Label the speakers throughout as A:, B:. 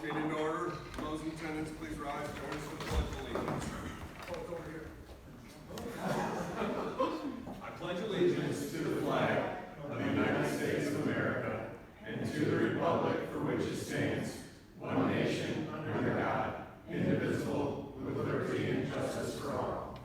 A: Meeting to order. Those in attendance, please rise. Join us for the Pledge of Allegiance.
B: Over here.
C: I pledge allegiance to the flag of the United States of America and to the republic for which it stands, one nation, under God, indivisible, with liberty and justice for all.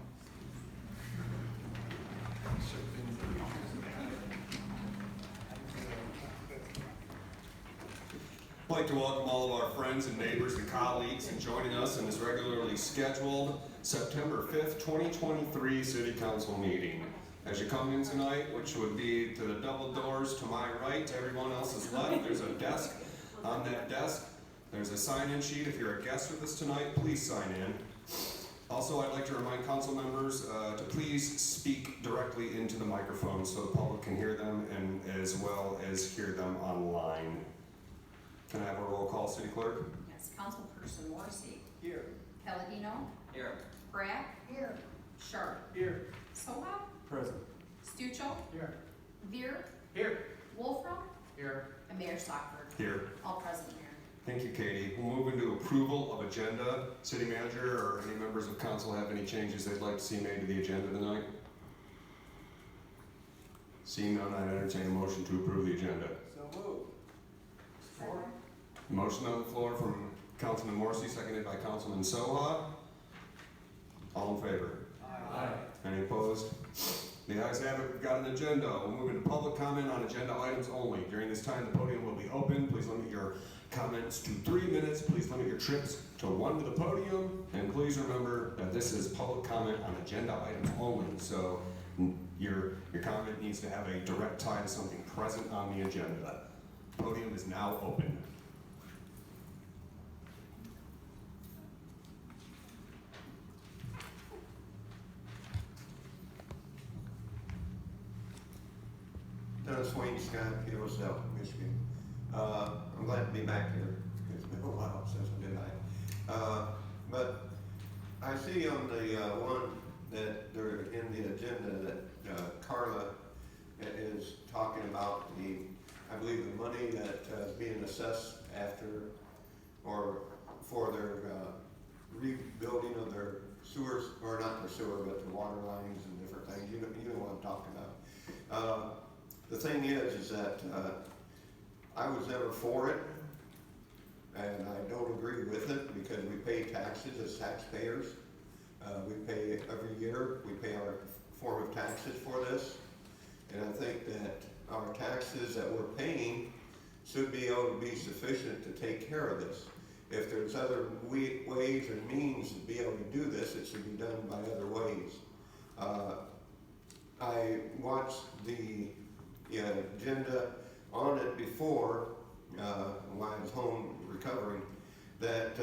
A: I'd like to welcome all of our friends and neighbors and colleagues in joining us in this regularly scheduled September 5th, 2023 City Council meeting. As you come in tonight, which would be to the double doors to my right, to everyone else's left, there's a desk. On that desk, there's a sign-in sheet. If you're a guest with us tonight, please sign in. Also, I'd like to remind council members to please speak directly into the microphone so the public can hear them and as well as hear them online. Can I have a roll call, City Clerk?
D: Yes, Councilperson Morrissey.
B: Here.
D: Palladino.
B: Here.
D: Brack.
B: Here.
D: Sharp.
B: Here.
D: Soha.
B: Present.
D: Stuchel.
B: Here.
D: Veer.
B: Here.
D: Wolfram.
B: Here.
D: And Mayor Stockford.
A: Here.
D: All present here.
A: Thank you, Katie. We'll move into approval of agenda. City Manager or any members of council have any changes they'd like to see made to the agenda tonight? Seeing none, I entertain a motion to approve the agenda.
B: So moved.
D: Second.
A: Motion on the floor from Councilman Morrissey, seconded by Councilman Soha. All in favor?
B: Aye.
A: Any opposed? The ayes have it. We've got an agenda. We'll move into public comment on agenda items only. During this time, the podium will be open. Please limit your comments to 3 minutes. Please limit your trips to 1 to the podium. And please remember that this is public comment on agenda items only. So your comment needs to have a direct tie to something present on the agenda. Podium is now open.
E: Dennis Wayne Scott, Hillsdale, Michigan. I'm glad to be back here. It's been a while since I did that. But I see on the one that they're in the agenda that Carla is talking about I believe the money that is being assessed after or for their rebuilding of their sewers, or not their sewer, but the water lines and different things. You know what I'm talking about. The thing is that I was never for it, and I don't agree with it because we pay taxes as taxpayers. We pay every year, we pay our form of taxes for this, and I think that our taxes that we're paying should be able to be sufficient to take care of this. If there's other ways or means to be able to do this, it should be done by other ways. I watched the agenda on it before, while I was home recovering, that,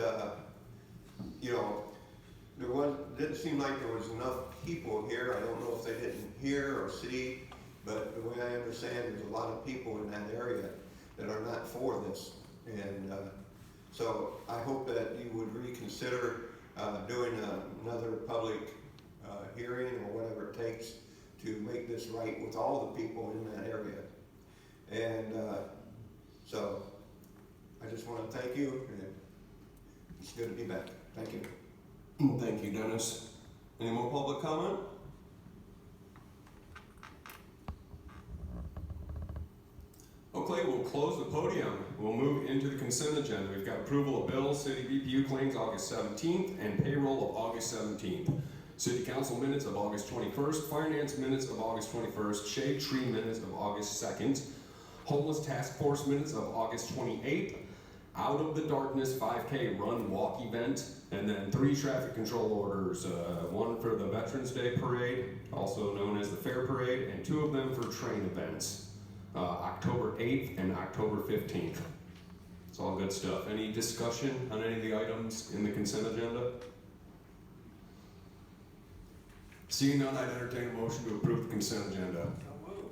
E: didn't seem like there was enough people here. I don't know if they didn't hear or see, but the way I understand, there's a lot of people in that area that are not for this. And so I hope that you would reconsider doing another public hearing or whatever it takes to make this right with all the people in that area. And so I just want to thank you, and it's good to be back. Thank you.
A: Thank you, Dennis. Any more public comment? Okay, we'll close the podium. We'll move into the consent agenda. We've got approval of bills, city BPU claims August 17th, and payroll of August 17th. City Council minutes of August 21st, Finance minutes of August 21st, Shade Tree minutes of August 2nd, Homeless Task Force minutes of August 28th, Out of the Darkness 5K Run Walk event, and then 3 traffic control orders, one for the Veterans Day Parade, also known as the Fair Parade, and 2 of them for train events, October 8th and October 15th. It's all good stuff. Any discussion on any of the items in the consent agenda? Seeing none, I'd entertain a motion to approve the consent agenda.
B: So moved.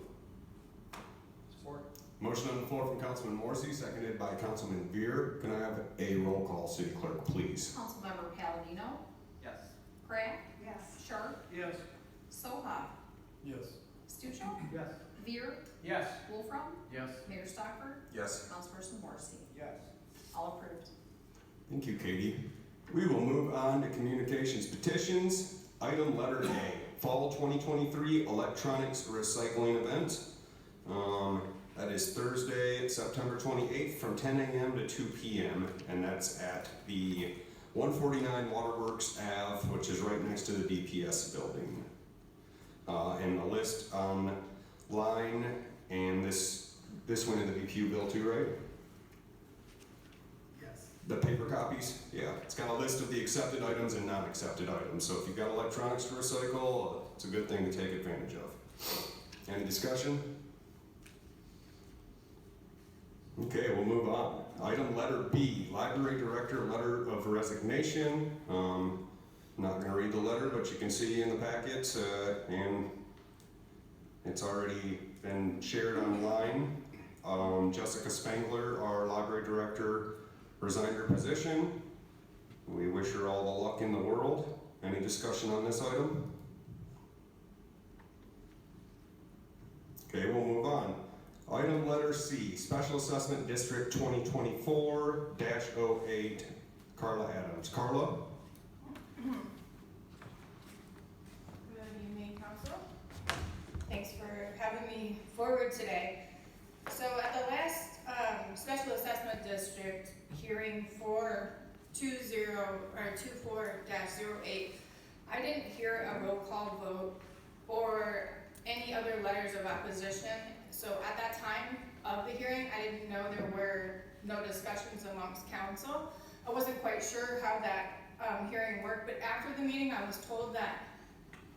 B: Support.
A: Motion on the floor from Councilman Morrissey, seconded by Councilman Veer. Can I have a roll call, City Clerk, please?
D: Councilmember Palladino.
B: Yes.
D: Brack.
F: Yes.
D: Sharp.
B: Yes.
D: Soha.
B: Yes.
D: Stuchel.
B: Yes.
D: Veer.
B: Yes.
D: Wolfram.
B: Yes.
D: Mayor Stockford.
A: Yes.
D: Councilperson Morrissey.
B: Yes.
D: All approved.
A: Thank you, Katie. We will move on to communications petitions. Item letter A, Fall 2023 Electronics Recycling Event. That is Thursday, September 28th from 10 a.m. to 2 p.m. And that's at the 149 Waterworks Ave, which is right next to the DPS building. And the list online, and this went in the BPU bill too, right?
B: Yes.
A: The paper copies, yeah. It's got a list of the accepted items and not accepted items. So if you've got electronics to recycle, it's a good thing to take advantage of. Any discussion? Okay, we'll move on. Item letter B, Library Director Letter of Resignation. I'm not gonna read the letter, but you can see in the packet, and it's already been shared online. Jessica Spangler, our Library Director, resigned her position. We wish her all the luck in the world. Any discussion on this item? Okay, we'll move on. Item letter C, Special Assessment District 2024-08, Carla Adams. Carla?
F: Good evening, Council. Thanks for having me forward today. So at the last Special Assessment District hearing for 24-08, I didn't hear a roll call vote or any other letters of opposition. So at that time of the hearing, I didn't know there were no discussions amongst council. I wasn't quite sure how that hearing worked, but after the meeting, I was told that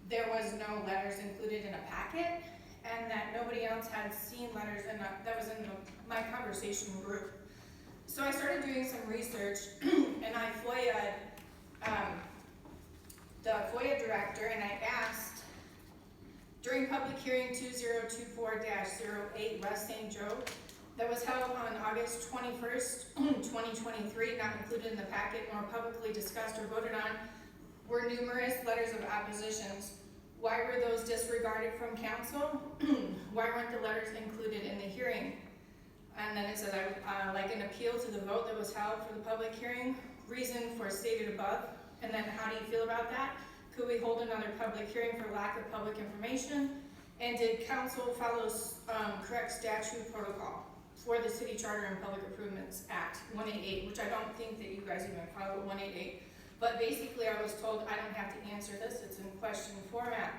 F: there was no letters included in a packet and that nobody else had seen letters that was in my conversation group. So I started doing some research and I FOIA'd the FOIA director and I asked, during public hearing 2024-08, West St. Joe, that was held on August 21st, 2023, not included in the packet nor publicly discussed or voted on, were numerous letters of oppositions. Why were those disregarded from council? Why weren't the letters included in the hearing? And then it says, like an appeal to the vote that was held for the public hearing, reason for stated above, and then how do you feel about that? Could we hold another public hearing for lack of public information? And did council follow correct statute protocol for the City Charter and Public Improvements Act 188, which I don't think that you guys even follow 188. But basically I was told I don't have to answer this, it's in question format.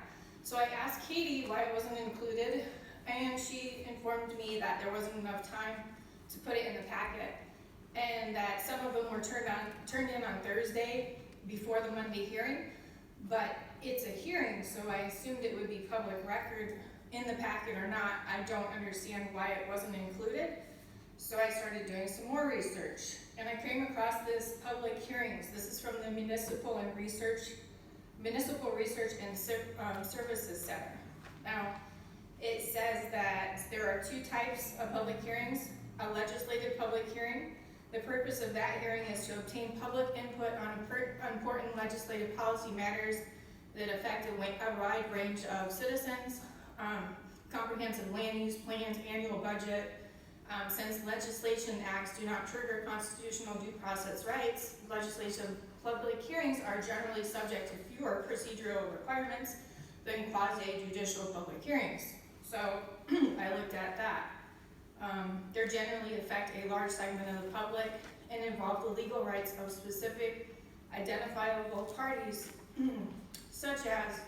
F: So I asked Katie why it wasn't included, and she informed me that there wasn't enough time to put it in the packet, and that some of them were turned in on Thursday before the Monday hearing. But it's a hearing, so I assumed it would be public record in the packet or not. I don't understand why it wasn't included. So I started doing some more research and I came across this public hearings. This is from the Municipal Research and Services Center. Now, it says that there are two types of public hearings, a legislative public hearing. The purpose of that hearing is to obtain public input on important legislative policy matters that affect a wide range of citizens, comprehensive land use plans, annual budget. Since legislation acts do not trigger constitutional due process rights, legislative public hearings are generally subject to fewer procedural requirements than quasi-judicial public hearings. So I looked at that. They generally affect a large segment of the public and involve the legal rights of specific identifiable parties, such as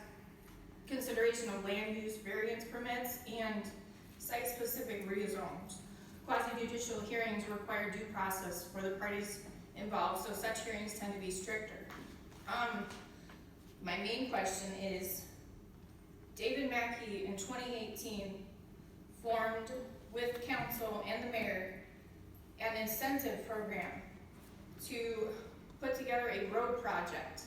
F: consideration of land use variance permits and site-specific rezones. Quasi-judicial hearings require due process for the parties involved, so such hearings tend to be stricter. My main question is, David Mackey in 2018 formed with council and the mayor an incentive program to put together a road project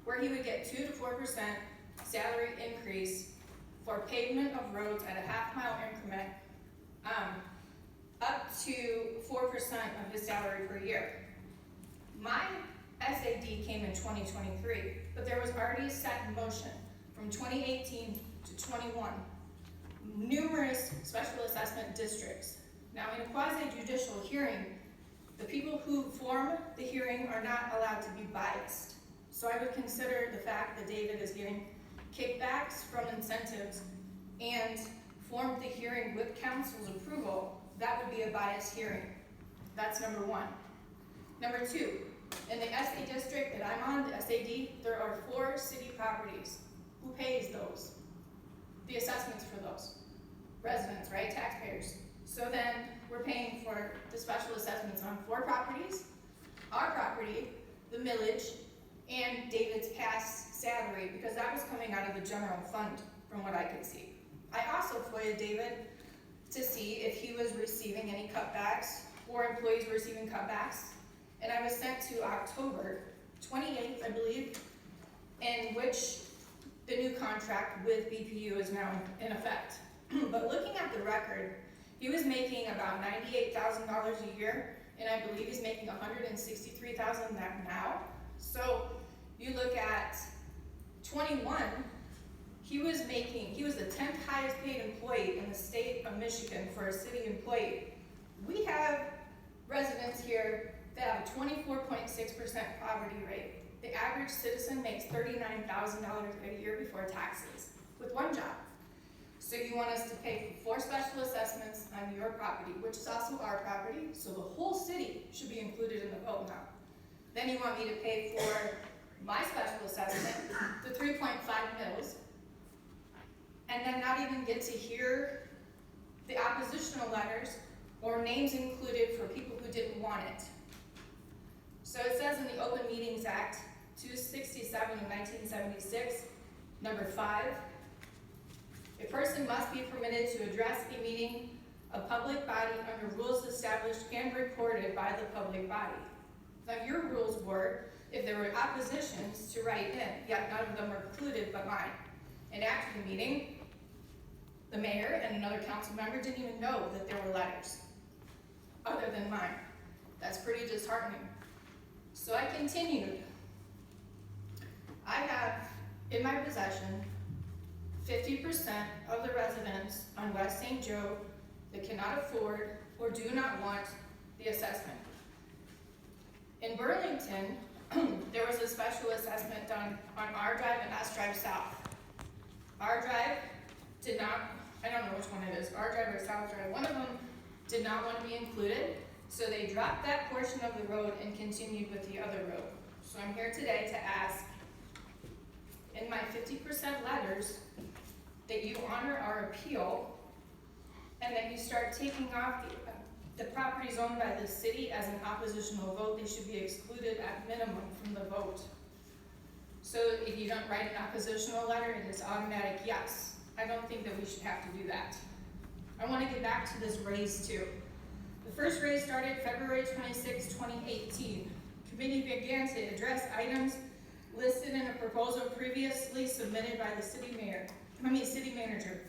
F: where he would get 2 to 4% salary increase for pavement of roads at a half-mile increment, up to 4% of his salary per year. My SAD came in 2023, but there was already a set in motion from 2018 to 21. Numerous special assessment districts. Now in a quasi-judicial hearing, The people who form the hearing are not allowed to be biased. So I would consider the fact that David is getting kickbacks from incentives and formed the hearing with council's approval, that would be a biased hearing. That's number one. Number two, in the SA district that I'm on, the SAD, there are 4 city properties. Who pays those? The assessments for those? Residents, right? Taxpayers. So then we're paying for the special assessments on 4 properties, our property, the millage, and David's past salary, because that was coming out of the general fund from what I could see. I also FOIA'd David to see if he was receiving any cutbacks or employees were receiving cutbacks. And I was sent to October 28th, I believe, in which the new contract with BPU is now in effect. But looking at the record, he was making about $98,000 a year, and I believe he's making $163,000 now. So you look at 21, he was the 10th highest paid employee in the state of Michigan for a city employee. We have residents here that have a 24.6% poverty rate. The average citizen makes $39,000 a year before taxes with one job. So you want us to pay for 4 special assessments on your property, which is also our property, so the whole city should be included in the vote now. Then you want me to pay for my special assessment, the 3.5 mils, and then not even get to hear the oppositional letters or names included for people who didn't want it. So it says in the Open Meetings Act 267 of 1976, number 5, a person must be permitted to address a meeting of public body under rules established and reported by the public body. Now your rules were, if there were oppositions, to write in, yet none of them were included but mine. And after the meeting, the mayor and another council member didn't even know that there were letters, other than mine. That's pretty disheartening. So I continued. I have in my possession 50% of the residents on West St. Joe that cannot afford or do not want the assessment. In Burlington, there was a special assessment done on R Drive and S Drive South. R Drive did not, I don't know which one it is, R Drive or South Drive, one of them did not want to be included, so they dropped that portion of the road and continued with the other road. So I'm here today to ask, in my 50% letters, that you honor our appeal and that you start taking off the properties owned by the city as an oppositional vote. They should be excluded at minimum from the vote. So if you don't write an oppositional letter, it is automatic yes. I don't think that we should have to do that. I want to get back to this raise too. The first raise started February 26, 2018. Committee began to address items listed in a proposal previously submitted by the city manager.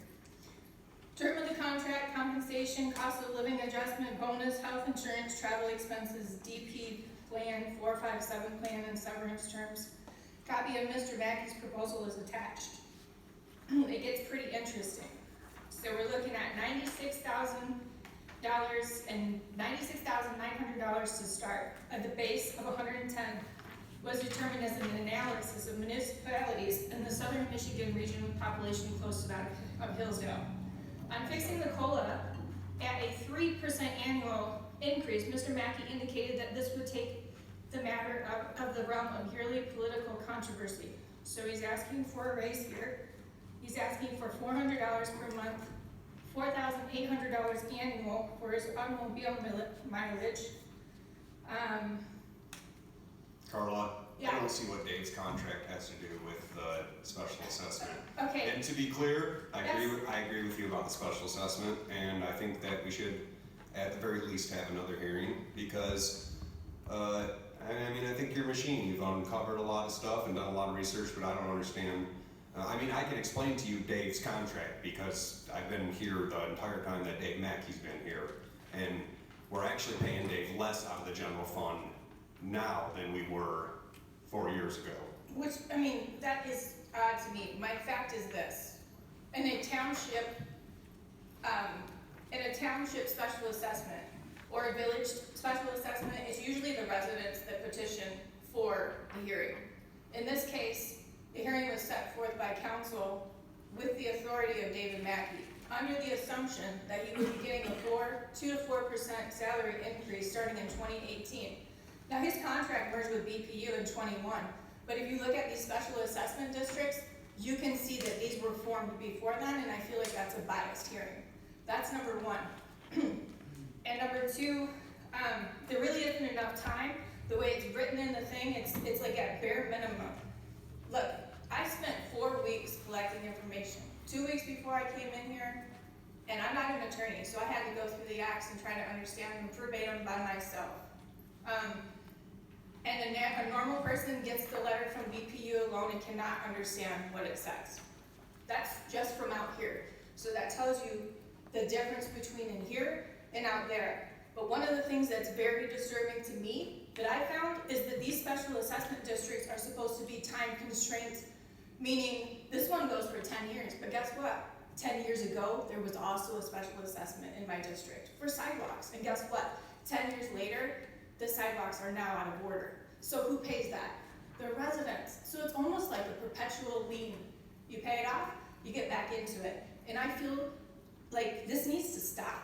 F: Term of the contract, compensation, cost of living adjustment, bonus, health insurance, travel expenses, DP plan, 457 plan, and severance terms. Copy of Mr. Mackey's proposal is attached. It gets pretty interesting. So we're looking at $96,000 and $96,900 to start. At the base of 110 was determined as an analysis of municipalities in the southern Michigan region with population close to that of Hillsdale. On fixing the COLA at a 3% annual increase, Mr. Mackey indicated that this would take the matter of the realm of yearly political controversy. So he's asking for a raise here. He's asking for $400 per month, $4,800 annual for his automobile mileage.
A: Carla,
F: Yeah.
A: I don't see what Dave's contract has to do with the special assessment.
F: Okay.
A: And to be clear, I
F: Yes.
A: agree with you about the special assessment, and I think that we should, at the very least, have another hearing, because, I think you're a machine. You've uncovered a lot of stuff and done a lot of research, but I don't understand. I can explain to you Dave's contract, because I've been here the entire time that Dave Mackey's been here, and we're actually paying Dave less out of the general fund now than we were 4 years ago.
F: Which, that is odd to me. My fact is this. In a township special assessment, or a village special assessment, it's usually the residents that petition for the hearing. In this case, the hearing was set forth by council with the authority of David Mackey, under the assumption that he would be getting a 2 to 4% salary increase starting in 2018. Now, his contract merged with BPU in 21, but if you look at these special assessment districts, you can see that these were formed before then, and I feel like that's a biased hearing. That's number one. And number two, there really isn't enough time. The way it's written in the thing, it's like at bare minimum. Look, I spent 4 weeks collecting information. 2 weeks before I came in here, and I'm not an attorney, so I had to go through the acts and try to understand them verbatim by myself. And a normal person gets the letter from BPU alone and cannot understand what it says. That's just from out here. So that tells you the difference between in here and out there. But one of the things that's very disturbing to me that I found is that these special assessment districts are supposed to be time constrained, meaning this one goes for 10 years, but guess what? 10 years ago, there was also a special assessment in my district for sidewalks, and guess what? 10 years later, the sidewalks are now out of order. So who pays that? The residents. So it's almost like a perpetual lien. You pay it off, you get back into it. And I feel like this needs to stop.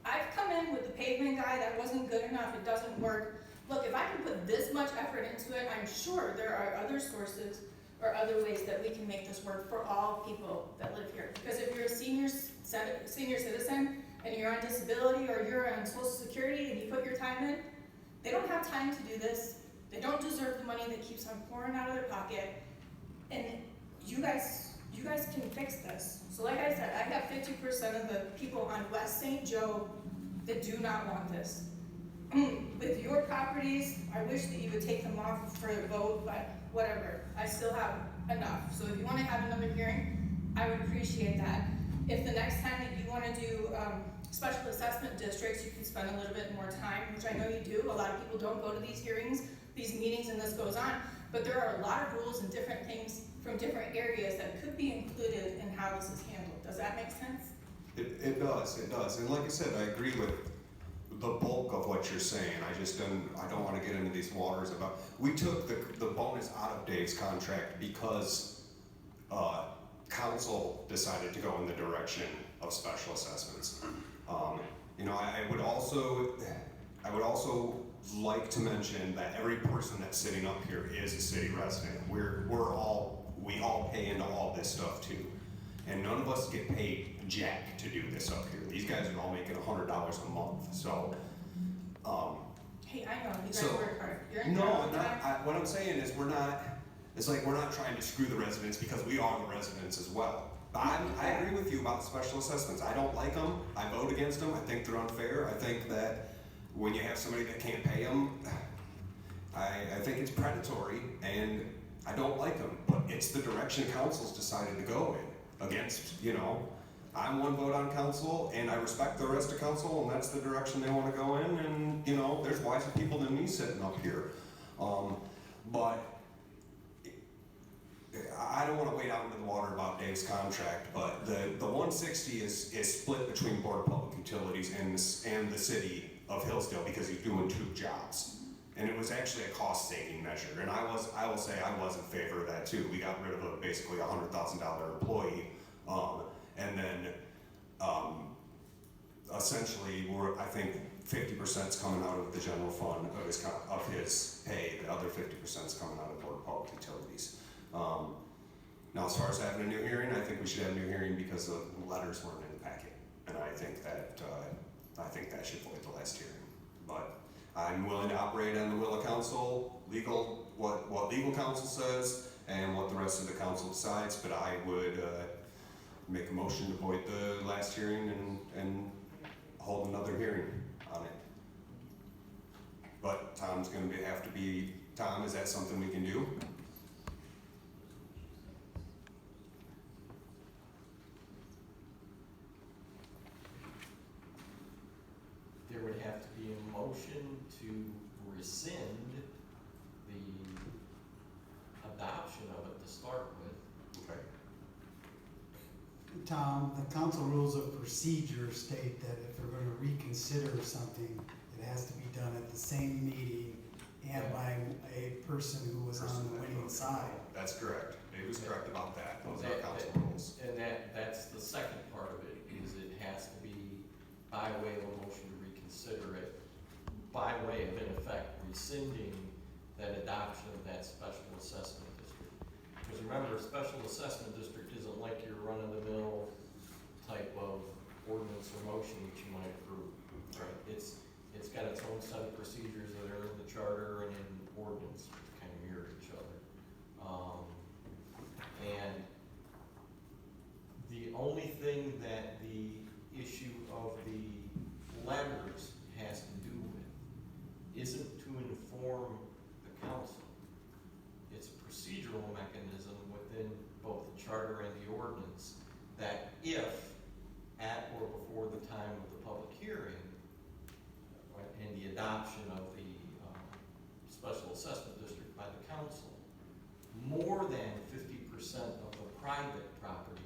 F: I've come in with the pavement guy, that wasn't good enough, it doesn't work. Look, if I can put this much effort into it, I'm sure there are other sources or other ways that we can make this work for all people that live here. Because if you're a senior citizen and you're on disability or you're on Social Security and you put your time in, they don't have time to do this. They don't deserve the money that keeps on pouring out of their pocket. And you guys can fix this. So like I said, I have 50% of the people on West St. Joe that do not want this. With your properties, I wish that you would take them off for a vote, but whatever. I still have enough. So if you want to have another hearing, I would appreciate that. If the next time that you want to do special assessment districts, you can spend a little bit more time, which I know you do. A lot of people don't go to these hearings, these meetings, and this goes on. But there are a lot of rules and different things from different areas that could be included in how this is handled. Does that make sense?
A: It does. And like I said, I agree with the bulk of what you're saying. I don't want to get into these waters about, we took the bonus out of Dave's contract because council decided to go in the direction of special assessments. I would also like to mention that every person that's sitting up here is a city resident. We all pay into all this stuff too. And none of us get paid jack to do this up here. These guys are all making $100 a month, so.
F: Hey, I know, you guys
A: So-
F: work hard. You're in
A: No,
F: there all
A: I'm
F: the time.
A: not, what I'm saying is we're not trying to screw the residents because we are the residents as well. But I agree with you about the special assessments. I don't like them, I vote against them, I think they're unfair. I think that when you have somebody that can't pay them, I think it's predatory and I don't like them. But it's the direction council's decided to go in against, I'm one vote on council and I respect the rest of council and that's the direction they want to go in, and there's wiser people than me sitting up here. But I don't want to wade out into the water about Dave's contract, but the 160 is split between Board of Public Utilities and the city of Hillsdale because he's doing 2 jobs. And it was actually a cost-saving measure, and I will say I was in favor of that too. We got rid of basically $100,000 employee, and then essentially I think 50% is coming out of the general fund of his pay. The other 50% is coming out of Board of Public Utilities. Now, as far as having a new hearing, I think we should have a new hearing because the letters weren't in the packet, and I think that should void the last hearing. But I'm willing to operate on the will of council, what legal counsel says, and what the rest of the council decides. But I would make a motion to void the last hearing and hold another hearing on it. But Tom's going to have to be. Tom, is that something we can do?
G: There would have to be a motion to rescind the adoption of it to start with.
A: Okay.
H: Tom, the council rules of procedure state that if we're gonna reconsider something, it has to be done at the same meeting and by a person who was on the winning side.
A: That's correct. Dave is correct about that. Those are
G: That-
A: council rules.
G: And that's the second part of it, is it has to be by way of a motion to reconsider it, by way of, in effect, rescinding that adoption of that special assessment district. Because remember, a special assessment district isn't like your run-of-the-mill type of ordinance or motion that you might approve. Right. It's got its own set of procedures that are in the charter and in ordinance, which kind of mirror each other. And the only thing that the issue of the letters has to do with isn't to inform the council. It's a procedural mechanism within both the charter and the ordinance that if, at or before the time of the public hearing, and the adoption of the special assessment district by the council, more than 50% of the private property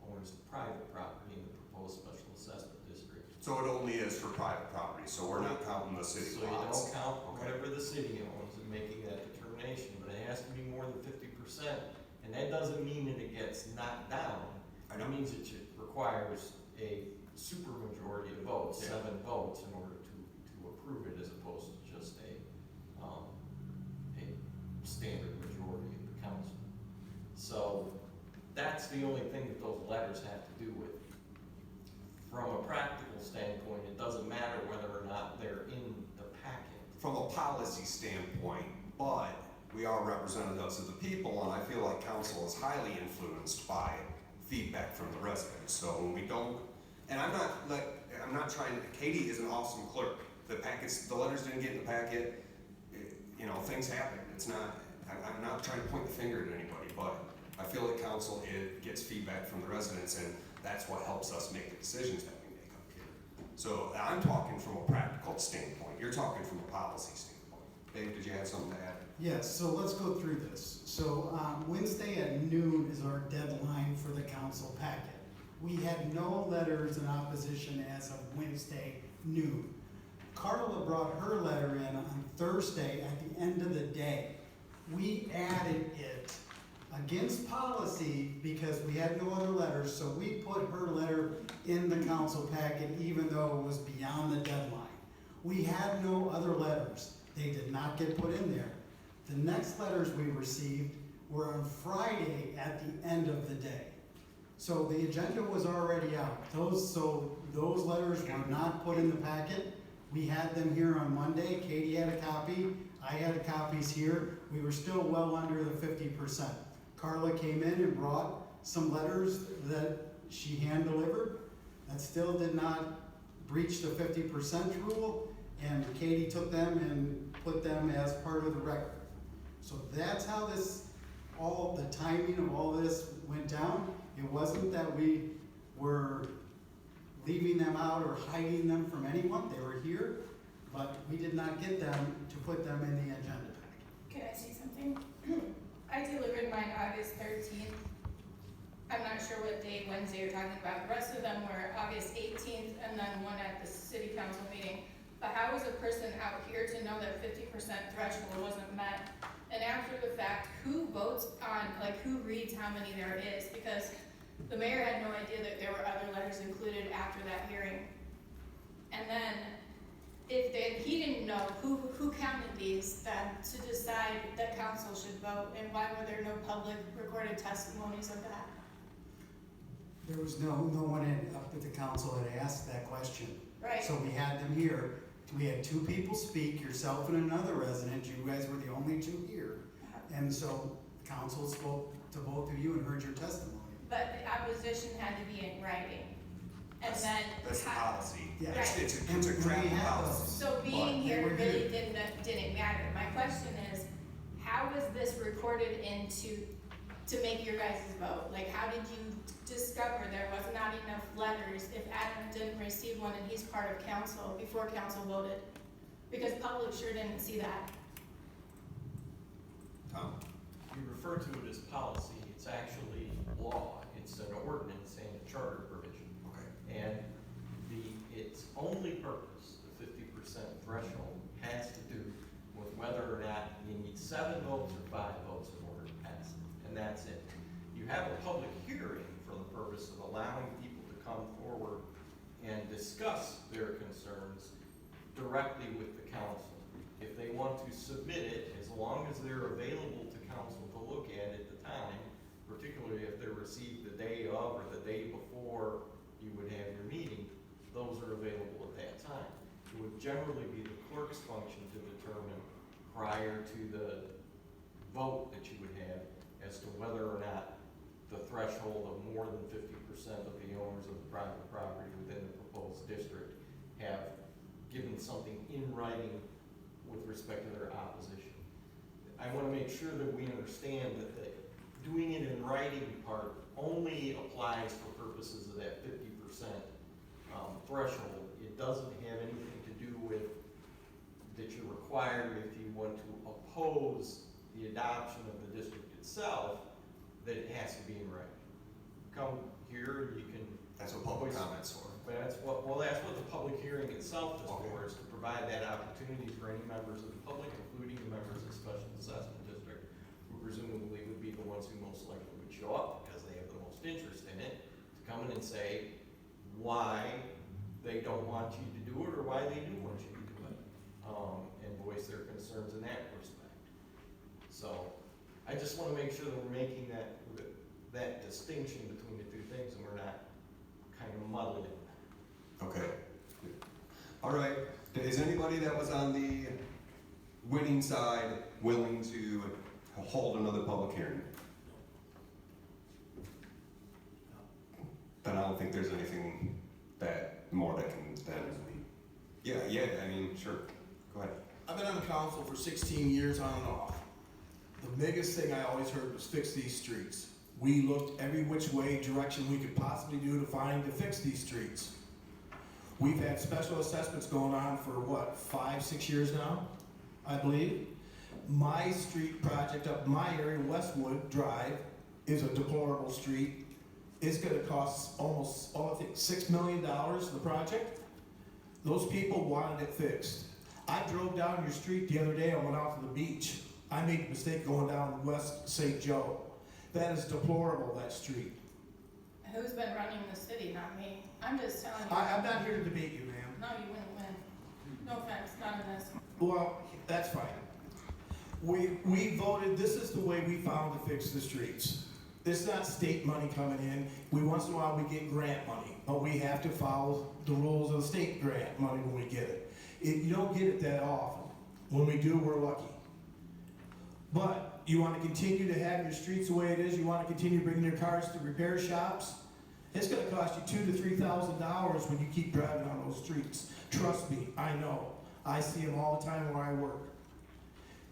G: owners of private property in the proposed special assessment district.
A: So it only is for private property, so we're not counting the city
G: So you
A: lots.
G: don't count whatever the city owns in making that determination, but it has to be more than 50%. And that doesn't mean that it gets knocked down.
A: I
G: It
A: know.
G: means it requires a supermajority of votes,
A: Yeah.
G: 7 votes, in order to approve it, as opposed to just a standard majority of the council. So that's the only thing that those letters have to do with. From a practical standpoint, it doesn't matter whether or not they're in the packet.
A: From a policy standpoint, but we are representatives of the people, and I feel like council is highly influenced by feedback from the residents. So when we don't, and I'm not trying, Katie is an awesome clerk. The packets, the letters didn't get in the packet, things happen. It's not, I'm not trying to point the finger at anybody, but I feel like council, it gets feedback from the residents, and that's what helps us make the decisions that we make up here. So I'm talking from a practical standpoint. You're talking from a policy standpoint. Dave, did you have something to add?
H: Yes, so let's go through this. So Wednesday at noon is our deadline for the council packet. We had no letters in opposition as of Wednesday noon. Carla brought her letter in on Thursday at the end of the day. We added it against policy because we had no other letters, so we put her letter in the council packet even though it was beyond the deadline. We had no other letters. They did not get put in there. The next letters we received were on Friday at the end of the day. So the agenda was already out. Those letters were not put in the packet. We had them here on Monday. Katie had a copy. I had copies here. We were still well under the 50%. Carla came in and brought some letters that she hand delivered that still did not breach the 50% rule, and Katie took them and put them as part of the record. So that's how all the timing of all this went down. It wasn't that we were leaving them out or hiding them from anyone. They were here, but we did not get them to put them in the agenda packet.
F: Can I say something? I delivered mine August 13th. I'm not sure what day Wednesday you're talking about. The rest of them were August 18th and then one at the city council meeting. But how is a person out here to know that 50% threshold wasn't met? And after the fact, who votes on, who reads how many there is? Because the mayor had no idea that there were other letters included after that hearing. And then, he didn't know who counted these then to decide that council should vote, and why were there no public recorded testimonies of that?
H: There was no one up at the council that asked that question.
F: Right.
H: So we had them here. We had 2 people speak, yourself and another resident. You guys were the only 2 here. And so council spoke to both of you and heard your testimony.
F: But the opposition had to be in writing. And then.
A: That's the policy.
H: Yeah.
A: It's a
H: And we
A: crappy
H: have
A: policy.
F: So being
H: But
F: here
H: they were
F: really
H: here.
F: didn't matter. My question is, how was this recorded to make your guys' vote? How did you discover there was not enough letters if Adam didn't receive one and he's part of council before council voted? Because public sure didn't see that.
A: Tom?
G: You refer to it as policy, it's actually law. It's an ordinance charter provision.
E: Okay.
G: And its only purpose, the 50% threshold, has to do with whether or not you need 7 votes or 5 votes in order to pass it, and that's it. You have a public hearing for the purpose of allowing people to come forward and discuss their concerns directly with the council. If they want to submit it, as long as they're available to council to look at the time, particularly if they're received the day of or the day before you would have your meeting, those are available at that time. It would generally be the clerk's function to determine prior to the vote that you would have as to whether or not the threshold of more than 50% of the owners of the private property within the proposed district have given something in writing with respect to their opposition. I want to make sure that we understand that the doing it in writing part only applies for purposes of that 50% threshold. It doesn't have anything to do with that you're required if you want to oppose the adoption of the district itself, that it has to be in writing. Come here and you can.
E: That's what public comments for.
G: That's what the public hearing itself is for, is to provide that opportunity for any members of the public, including the members of the Special Assessment District, who presumably would be the ones who most likely would show up because they have the most interest in it, to come in and say why they don't want you to do it or why they do want you to do it, and voice their concerns in that respect. So I just want to make sure that we're making that distinction between the two things and we're not kind of muddling it.
A: Okay. All right. Is anybody that was on the winning side willing to hold another public hearing? Then I don't think there's anything more that can Yeah, I mean, sure. Go ahead.
B: I've been on council for 16 years on and off. The biggest thing I always heard was fix these streets. We looked every which way, direction we could possibly do to fix these streets. We've had special assessments going on for what, 5-6 years now, I believe. My street project up in my area, Westwood Drive, is a deplorable street. It's gonna cost almost, I think, $6 million for the project. Those people wanted it fixed. I drove down your street the other day, I went out to the beach. I made a mistake going down West St. Joe. That is deplorable, that street.
F: Who's been running the city, not me? I'm just telling you.
B: I'm not here to debate you, ma'am.
F: No, you wouldn't win. No offense, not in this.
B: Well, that's fine. We voted, this is the way we found to fix the streets. It's not state money coming in. Once in a while we get grant money, but we have to follow the rules of the state grant money when we get it. You don't get it that often. When we do, we're lucky. But you want to continue to have your streets the way it is, you want to continue bringing your cars to repair shops, it's going to cost you $2,000 to $3,000 when you keep driving on those streets. Trust me, I know. I see them all the time where I work.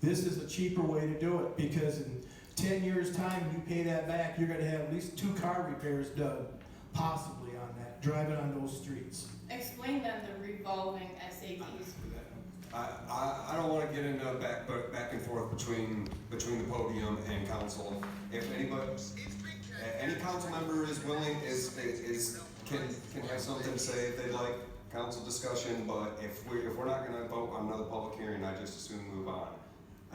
B: This is a cheaper way to do it because in 10 years' time, when you pay that back, you're going to have at least 2 car repairs done, possibly on that, driving on those streets.
F: Explain then the revolving SATs.
A: I don't want to get into back and forth between the podium and council. If any council member is willing, can have something to say if they'd like council discussion, but if we're not going to vote on another public hearing, I just assume move on.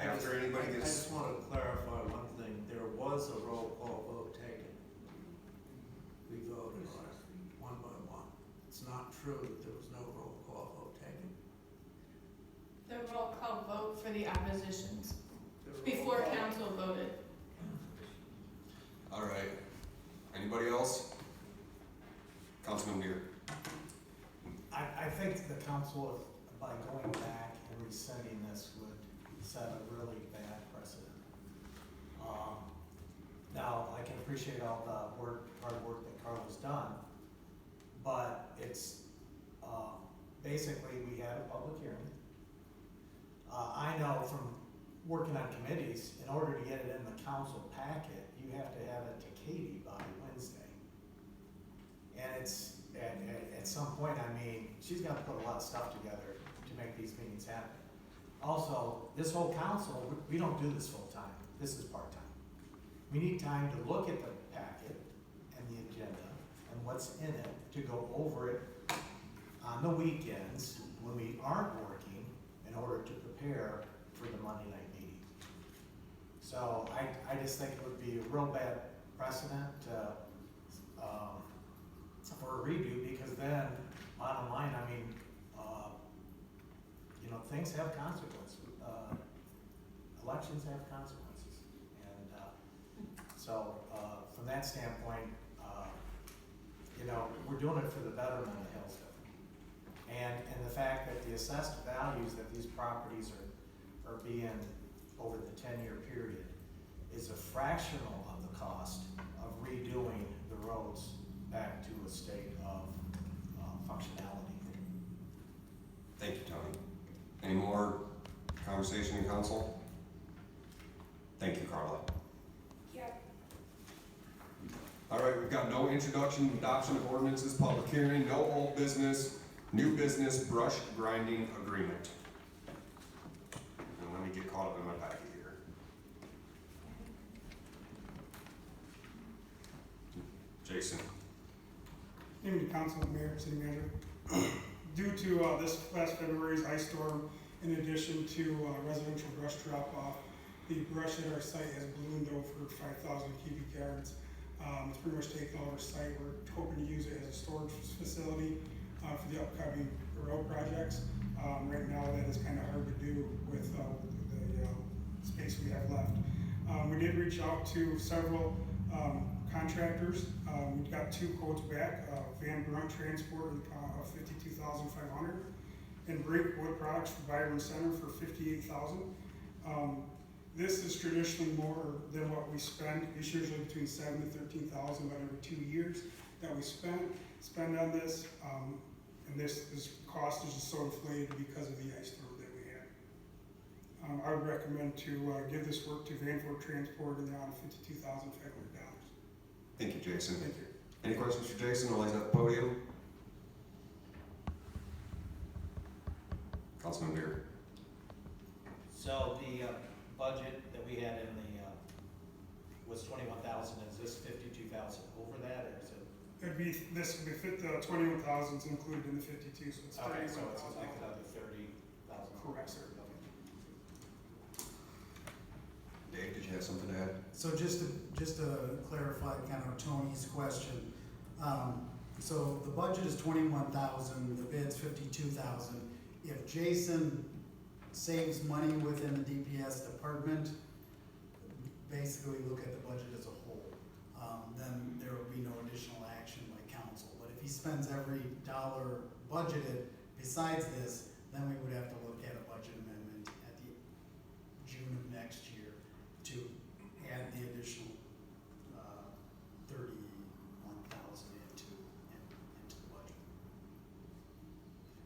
A: After anybody
I: I
A: gets.
I: just want to clarify one thing. There was a roll call vote taken. We voted on it one by one. It's not true that there was no roll call vote taken.
F: The roll call vote for the oppositions,
I: The roll
F: before
I: call-
F: council voted.
A: All right. Anybody else? Councilman Deere.
H: I think the council, by going back and rescinding this, would set a really bad precedent. Now, I can appreciate all the hard work that Carla's done, but it's, basically, we had a public hearing. I know from working on committees, in order to get it in the council packet, you have to have it to Katie by Wednesday. And it's, at some point, I mean, she's got to put a lot of stuff together to make these meetings happen. Also, this whole council, we don't do this full time. This is part time. We need time to look at the packet and the agenda and
B: what's in it, to go over it on the weekends when we aren't working in order to prepare for the Monday night meeting. So I just think it would be a real bad precedent for a redo, because then, bottom line, I mean, you know, things have consequences. Elections have consequences. And so from that standpoint, you know, we're doing it for the betterment of Hillsdale. And the fact that the assessed values that these properties are being over the 10-year period is a fractional of the cost of redoing the roads back to a state of functionality.
A: Thank you, Tony. Any more conversation in council? Thank you, Carla.
F: Yep.
A: All right, we've got no introduction, adoption of ordinances, public hearing, no old business, new business, brush grinding agreement. And let me get caught up in my packet here. Jason.
J: Evening, Council, Mayor, City Manager. Due to this last February's ice storm, in addition to residential brush drop-off, the brush at our site has ballooned over 5,000 cubic yards. It's pretty much taken over site. We're hoping to use it as a storage facility for the upcoming road projects. Right now, that is kind of hard to do with the space we have left. We did reach out to several contractors. We got 2 quotes back, Van Brunt Transport in the amount of $52,500, and Brink Wood Products for Byron Center for $58,000. This is traditionally more than what we spend. It's usually between $7,000 to $13,000 about every 2 years that we spend on this. And this cost is just so inflated because of the ice storm that we had. I would recommend to give this work to Van Brunt Transport in the amount of $52,500.
A: Thank you, Jason.
J: Thank you.
A: Any questions for Jason while he's at the podium? Councilman Beer.
G: So the budget that we had in the, was 21,000, is this 52,000 over that, or is it?
J: It'd be, this would be fit, the 21,000 is included in the 52, so it's
G: Okay, so
J: 31,000.
G: it's like another 30,000.
J: Correct, sir.
A: Dave, did you have something to add?
H: So just to clarify kind of Tony's question, so the budget is 21,000, the bid's 52,000. If Jason saves money within the DPS department, basically look at the budget as a whole, then there will be no additional action by council. But if he spends every dollar budgeted besides this, then we would have to look at a budget amendment at the June of next year to add the additional 31,000 into the budget.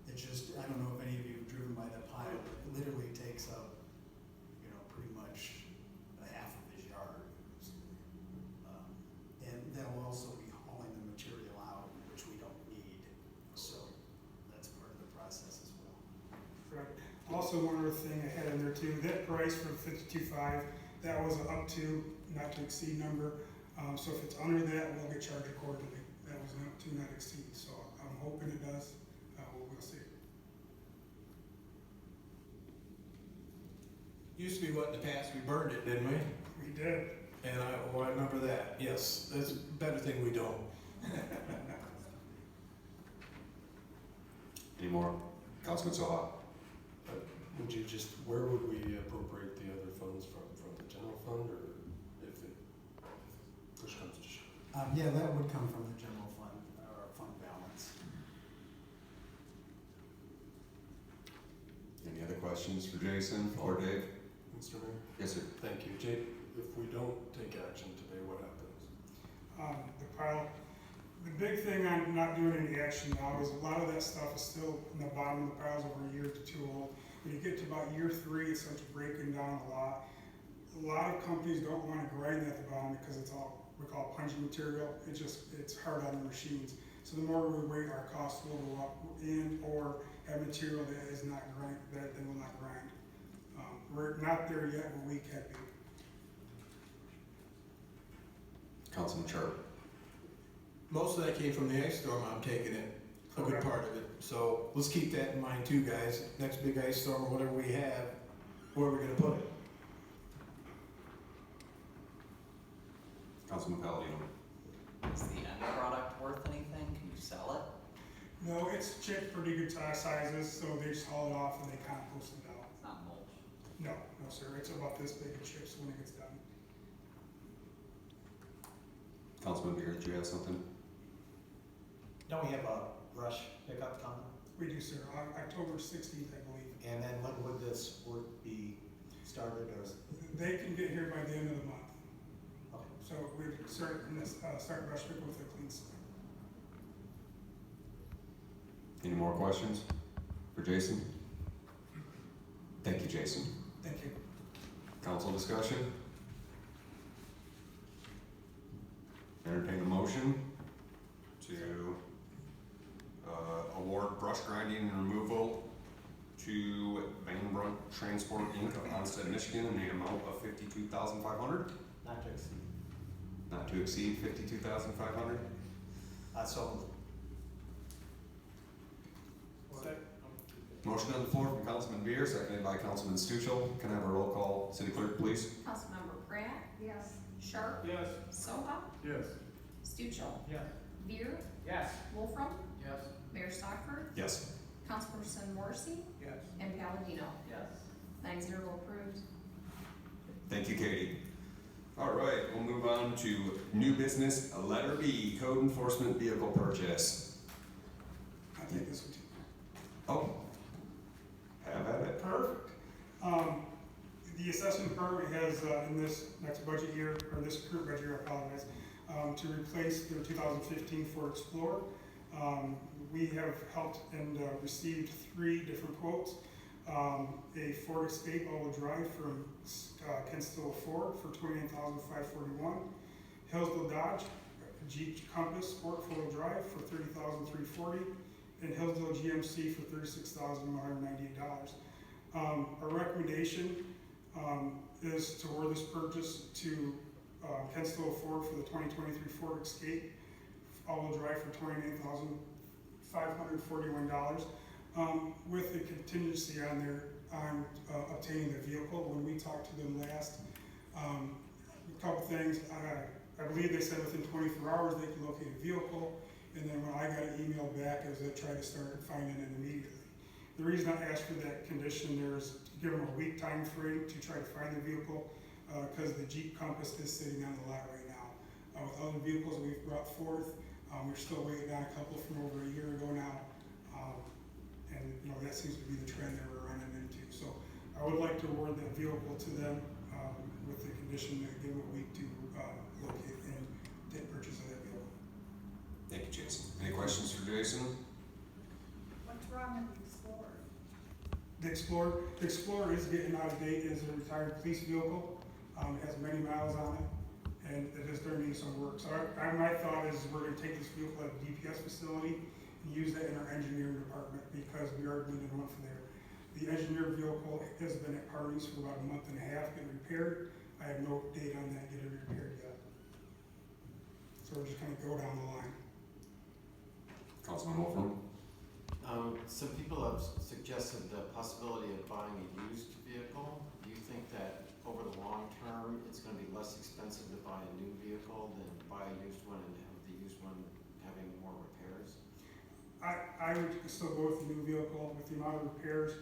H: It's just, I don't know if any of you have driven by that pile. It literally takes up, you know, pretty much a half of his yard. And they'll also be hauling the material out, which we don't need. So that's part of the process as well.
J: Correct. Also, one other thing I had in there too, that price for 52.5, that was an up to, not to exceed number. So if it's under that, we'll get charged accordingly. That was an up to, not exceed. So I'm hoping it does. We'll see.
B: Used to be what in the past, we burned it, didn't we?
J: We did.
B: And I remember that, yes. That's a better thing we don't.
A: Any more? Councilman Soha.
K: Would you just, where would we appropriate the other funds from the general fund, or if push comes to shove?
H: Yeah, that would come from the general fund, or fund balance.
A: Any other questions for Jason or Dave?
K: Mr. Mayor?
A: Yes, sir.
K: Thank you. Jake, if we don't take action today, what happens?
J: The pile, the big thing on not doing any action now is a lot of that stuff is still in the bottom of the piles over a year to 2 old. When you get to about year 3, it starts breaking down a lot. A lot of companies don't want to grind at the bottom because it's all we call pungent material. It's hard on the machines. So the more we wait, our costs will go up, and or have material that is not grind, that they will not grind. We're not there yet, but we can be.
A: Councilman Sharp.
B: Most of that came from the ice storm, I'm taking it, a good
J: Okay.
B: part of it. So let's keep that in mind too, guys. Next big ice storm or whatever we have, where are we gonna put it?
A: Councilman Palladino.
L: Is the end product worth anything? Can you sell it?
J: No, it's chipped pretty good sizes, so they just haul it off and they compost it out.
L: It's not mulch.
J: No, no sir, it's about this big of chips when it gets done.
A: Councilman Beer, did you have something?
M: Don't we have a brush pickup coming?
J: We do, sir, on October 16th, I believe.
M: And then when would this work be started or?
J: They can get here by the end of the month.
M: Okay.
J: So we'd start brush pick with a clean slate.
A: Any more questions for Jason? Thank you, Jason.
J: Thank you.
A: Council discussion? Entertain a motion to award brush grinding and removal to Van Brunt Transport Inc. of Onstead, Michigan in the amount of $52,500,
M: Not to exceed.
A: not to exceed $52,500.
M: So
A: Motion on the floor from Councilman Beer, seconded by Councilman Stuchel. Can I have a roll call? City Clerk, please.
D: Councilmember Pratt,
F: Yes.
D: Sharp,
C: Yes.
D: Soha,
C: Yes.
D: Stuchel,
C: Yes.
D: Beer,
C: Yes.
D: Wolfram,
C: Yes.
D: Mayor Stockford,
A: Yes.
D: Councilperson Morrissey,
C: Yes.
D: and Palladino.
L: Yes.
D: 9-0 approved.
A: Thank you, Katie. All right, we'll move on to new business, letter B, code enforcement vehicle purchase.
J: I'll take this one too.
A: Oh, have at it.
J: Perfect. The assessment department has, in this next budget year, or this current budget year, I apologize, to replace their 2015 Ford Explorer. We have helped and received 3 different quotes. A Ford Escape all-wheel drive from Hillsdale Ford for $28,541. Hillsdale Dodge Jeep Compass Sport 4-wheel drive for $30,340. And Hillsdale GMC for $36,198. Our recommendation is to award this purchase to Hillsdale Ford for the 2023 Ford Escape all-wheel drive for $29,541. With the contingency on there on obtaining the vehicle. When we talked to them last, a couple things. I believe they said within 24 hours they could locate a vehicle. And then when I got an email back, it was they tried to start finding it immediately. The reason I asked for that condition there is to give them a week time frame to try to find the vehicle, because the Jeep Compass is sitting on the lot right now. With other vehicles we've brought forth, we're still waiting on a couple from over a year ago now. And you know that seems to be the trend that we're running into. So I would like to award that vehicle to them with the condition that give them a week to locate and take purchase of that vehicle.
A: Thank you, Jason. Any questions for Jason?
F: What's wrong with the Explorer?
J: The Explorer is getting out of date. It is a retired police vehicle. It has many miles on it, and it is starting to need some work. So my thought is we're going to take this vehicle at a DPS facility and use that in our engineering department because we are bleeding one for there. The engineer vehicle has been at Parties for about a month and a half getting repaired. I have no date on that getting repaired yet. So we're just going to go down the line.
A: Councilman Wolfram?
G: Some people have suggested the possibility of buying a used vehicle. Do you think that over the long term, it's gonna be less expensive to buy a new vehicle than buy a used one and have the used one having more repairs?
J: I would still go with the new vehicle with the amount of repairs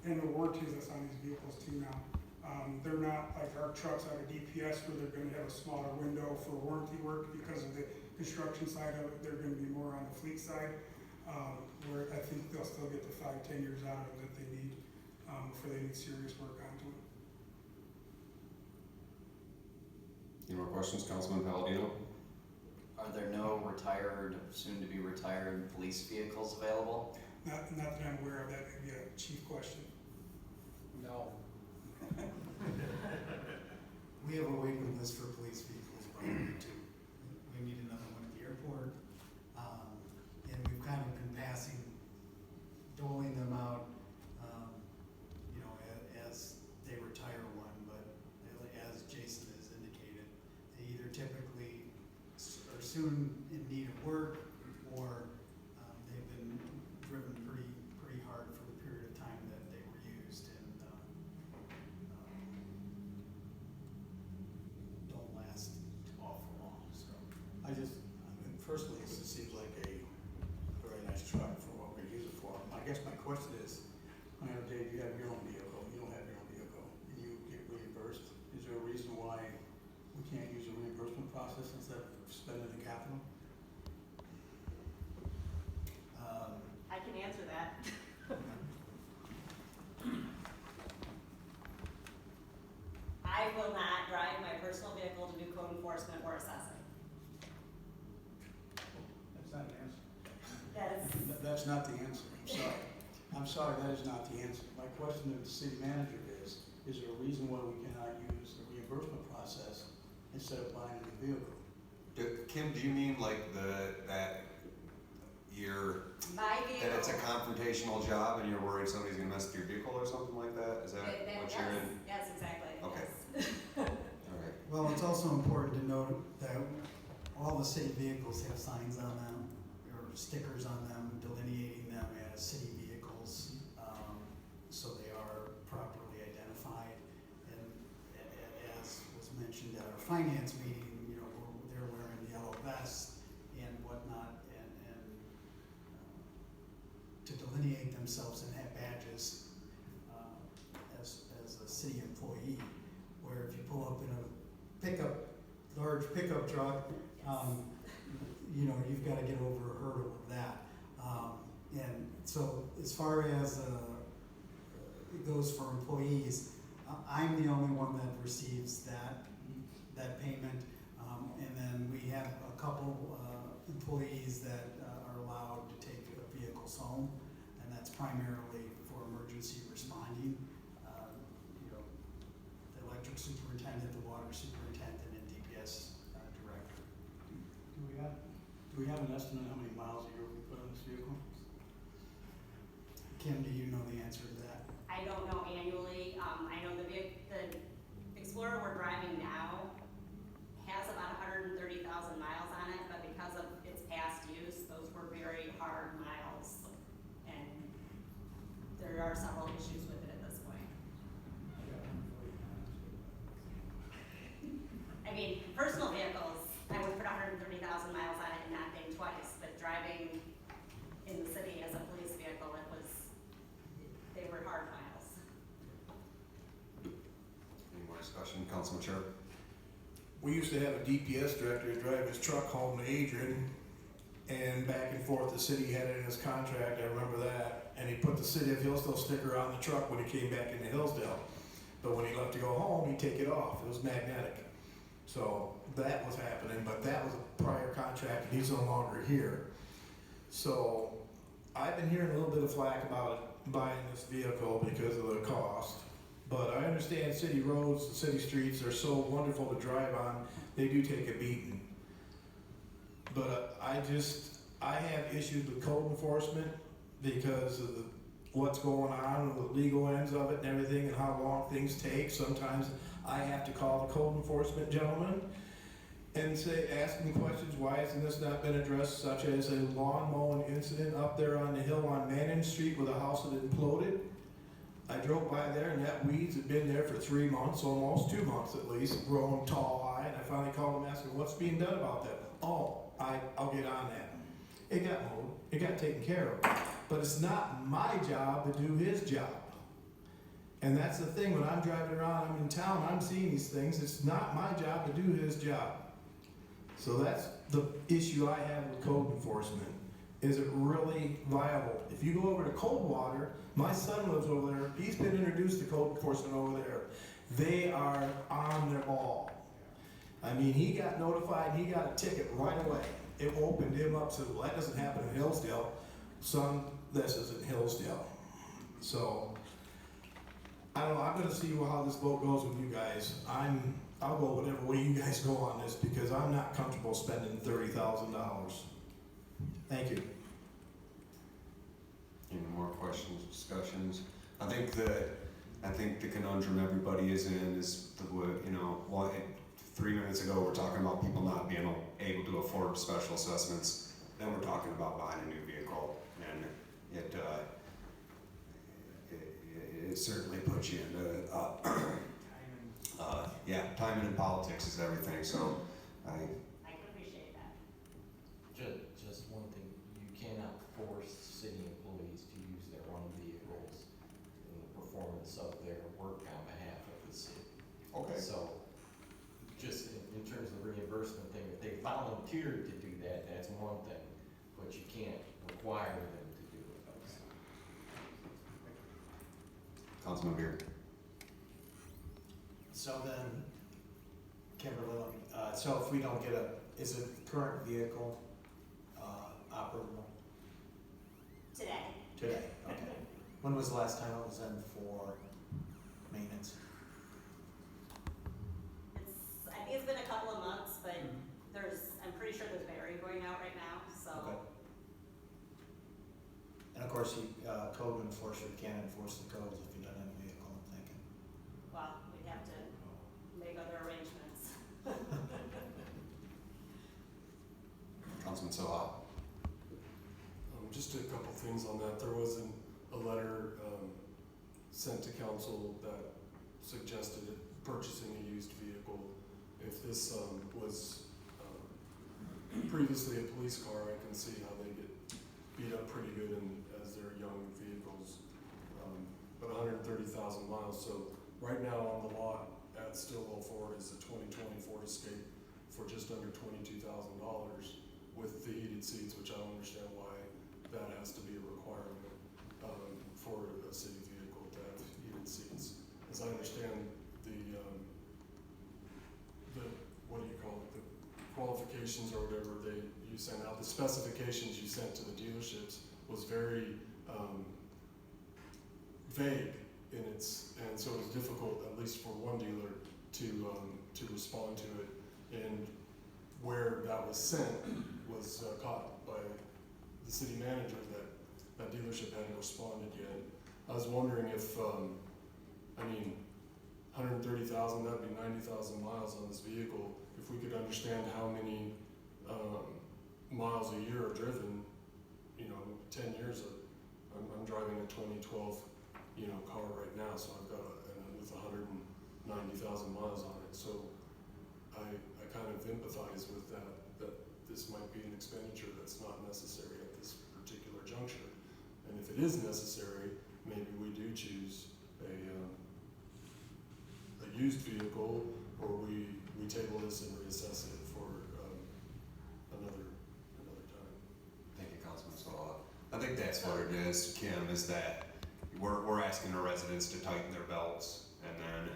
J: and the warranties that's on these vehicles too now. They're not like our trucks out of DPS where they're gonna have a smaller window for warranty work because of the construction side of it. They're gonna be more on the fleet side, where I think they'll still get the 5-10 years out of it that they need before they need serious work onto it.
A: Any more questions, Councilman Palladino?
L: Are there no retired, soon to be retired police vehicles available?
J: Not that I'm aware of. That would be a chief question.
C: No.
H: We have a waiting list for police vehicles, by the way, too. We need another one at the airport. And we've kind of been doling them out, you know, as they retire one, but as Jason has indicated, they either typically are soon in need of work, or they've been driven pretty hard for the period of time that they were used, and don't last awful long. So
I: Personally, it seems like a very nice truck for what we use it for. I guess my question is, Dave, you have your own vehicle, you don't have your own vehicle, and you get reimbursed. Is there a reason why we can't use a reimbursement process instead of spending the capital?
N: I can answer that. I will not drive my personal vehicle to do code enforcement or assessing.
I: That's not an answer.
N: That is,
I: That's not the answer, I'm sorry. I'm sorry, that is not the answer. My question to the city manager is there a reason why we cannot use the reimbursement process instead of buying a new vehicle?
A: Kim, do you mean like that you're,
N: my vehicle.
A: that it's a confrontational job and you're worried somebody's gonna mess with your vehicle or something like that? Is that what
N: Yes,
A: you're in?
N: yes, exactly.
A: Okay.
N: Yes.
A: All right.
H: well, it's also important to note that all the city vehicles have signs on them, or stickers on them delineating them as city vehicles, so they are properly identified. And as was mentioned at our finance meeting, they're wearing yellow vests and whatnot, and to delineate themselves and have badges as a city employee, where if you pull up in a large pickup truck, you've got to get over a hurdle with that. And so as far as it goes for employees, I'm the only one that receives that payment. And then we have a couple employees that are allowed to take vehicles home, and that's primarily for emergency responding. The electric superintendent, the water superintendent, and DPS director.
I: Do we have an estimate how many miles a year we put on this vehicle?
H: Kim, do you know the answer to that?
N: I don't know annually. I know the Explorer we're driving now has about 130,000 miles on it, but because of its past use, those were very hard miles. And there are several issues with it at this point. I mean, personal vehicles, I would put 130,000 miles on it and not think twice, but driving in the city as a police vehicle, they were hard miles.
A: Any more discussion, Councilman Chair?
B: We used to have a DPS director drive his truck home to Adrian, and back and forth, the city had it in his contract, I remember that, and he put the City of Hillsdale sticker on the truck when he came back into Hillsdale. But when he left to go home, he'd take it off, it was magnetic. So that was happening, but that was a prior contract, and he's no longer here. So I've been hearing a little bit of flack about buying this vehicle because of the cost. But I understand city roads, the city streets are so wonderful to drive on, they do take a beating. But I have issues with code enforcement because of what's going on, the legal ends of it and everything, and how long things take. Sometimes I have to call the code enforcement gentleman and ask him questions, why hasn't this not been addressed, such as a lawn mowing incident up there on the hill on Manning Street with a house that imploded. I drove by there and that weeds had been there for 3 months, almost 2 months at least, growing tall high, and I finally called him asking what's being done about that. Oh, I'll get on that. It got mowed, it got taken care of. But it's not my job to do his job. And that's the thing, when I'm driving around, I'm in town, I'm seeing these things, it's not my job to do his job. So that's the issue I have with code enforcement. Is it really viable? If you go over to Coldwater, my son lives over there, he's been introduced to code enforcement over there. They are on their ball. I mean, he got notified, he got a ticket right away. It opened him up, so that doesn't happen in Hillsdale. Son, this is in Hillsdale. So, I don't know, I'm gonna see how this vote goes with you guys. I'll go whatever way you guys go on this because I'm not comfortable spending $30,000. Thank you.
A: Any more questions, discussions? I think the conundrum everybody is in is 3 minutes ago, we're talking about people not being able to afford special assessments. Then we're talking about buying a new vehicle, and it certainly puts you into, timing in politics is everything, so
N: I can appreciate that.
G: Just one thing, you cannot force city employees to use their own vehicles in the performance of their work on behalf of the city.
A: Okay.
G: So, just in terms of the reimbursement thing, if they volunteered to do that, that's one thing, but you can't require them to do it.
A: Councilman Beard.
M: So then, Kimberly, so if we don't get is the current vehicle, operable
N: Today,
M: today? Okay. When was the last time it was in for maintenance?
N: I think it's been a couple of months, but I'm pretty sure there's battery going out right now, so.
M: Okay. And of course, you, code enforcer can't enforce the codes if you don't have a vehicle, I'm thinking.
N: Well, we'd have to make other arrangements.
A: Councilman Soha.
K: Just a couple things on that. There was a letter sent to council that suggested purchasing a used vehicle. If this was previously a police car, I can see how they get beat up pretty good as they're young vehicles. But 130,000 miles. So right now on the lot at Stillwell Ford is a 2020 Ford Escape for just under $22,000 with the heated seats, which I don't understand why that has to be a requirement for a city vehicle to have heated seats. As I understand the what do you call it, the qualifications or whatever you sent out, the specifications you sent to the dealerships was very vague in its, and so it was difficult, at least for one dealer, to respond to it. And where that was sent was caught by the city manager that dealership hadn't responded yet. I was wondering if, 130,000, that'd be 90,000 miles on this vehicle. If we could understand how many miles a year are driven, 10 years, I'm driving a 2012, car right now, so I've got with 190,000 miles on it. So I kind of empathize with that this might be an expenditure that's not necessary at this particular juncture. And if it is necessary, maybe we do choose a used vehicle, or we table this and reassess it for another time.
A: Thank you, Councilman Sola. I think that's what it is, Kim, is that we're asking the residents to tighten their belts, and then,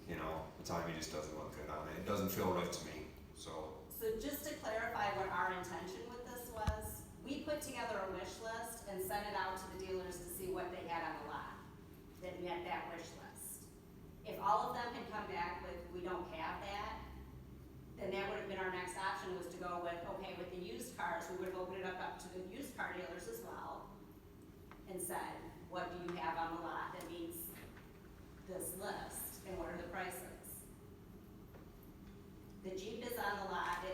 A: the timing just doesn't look good on it. It doesn't feel right to me, so.
N: So just to clarify what our intention with this was, we put together a wish list and sent it out to the dealers to see what they had on the lot that met that wish list. If all of them had come back with, we don't have that, then that would have been our next option, was to go with, okay, with the used cars, we would have opened it up to the used car dealers as well and said, what do you have on the lot that meets this list, and what are the prices? The Jeep is on the lot, it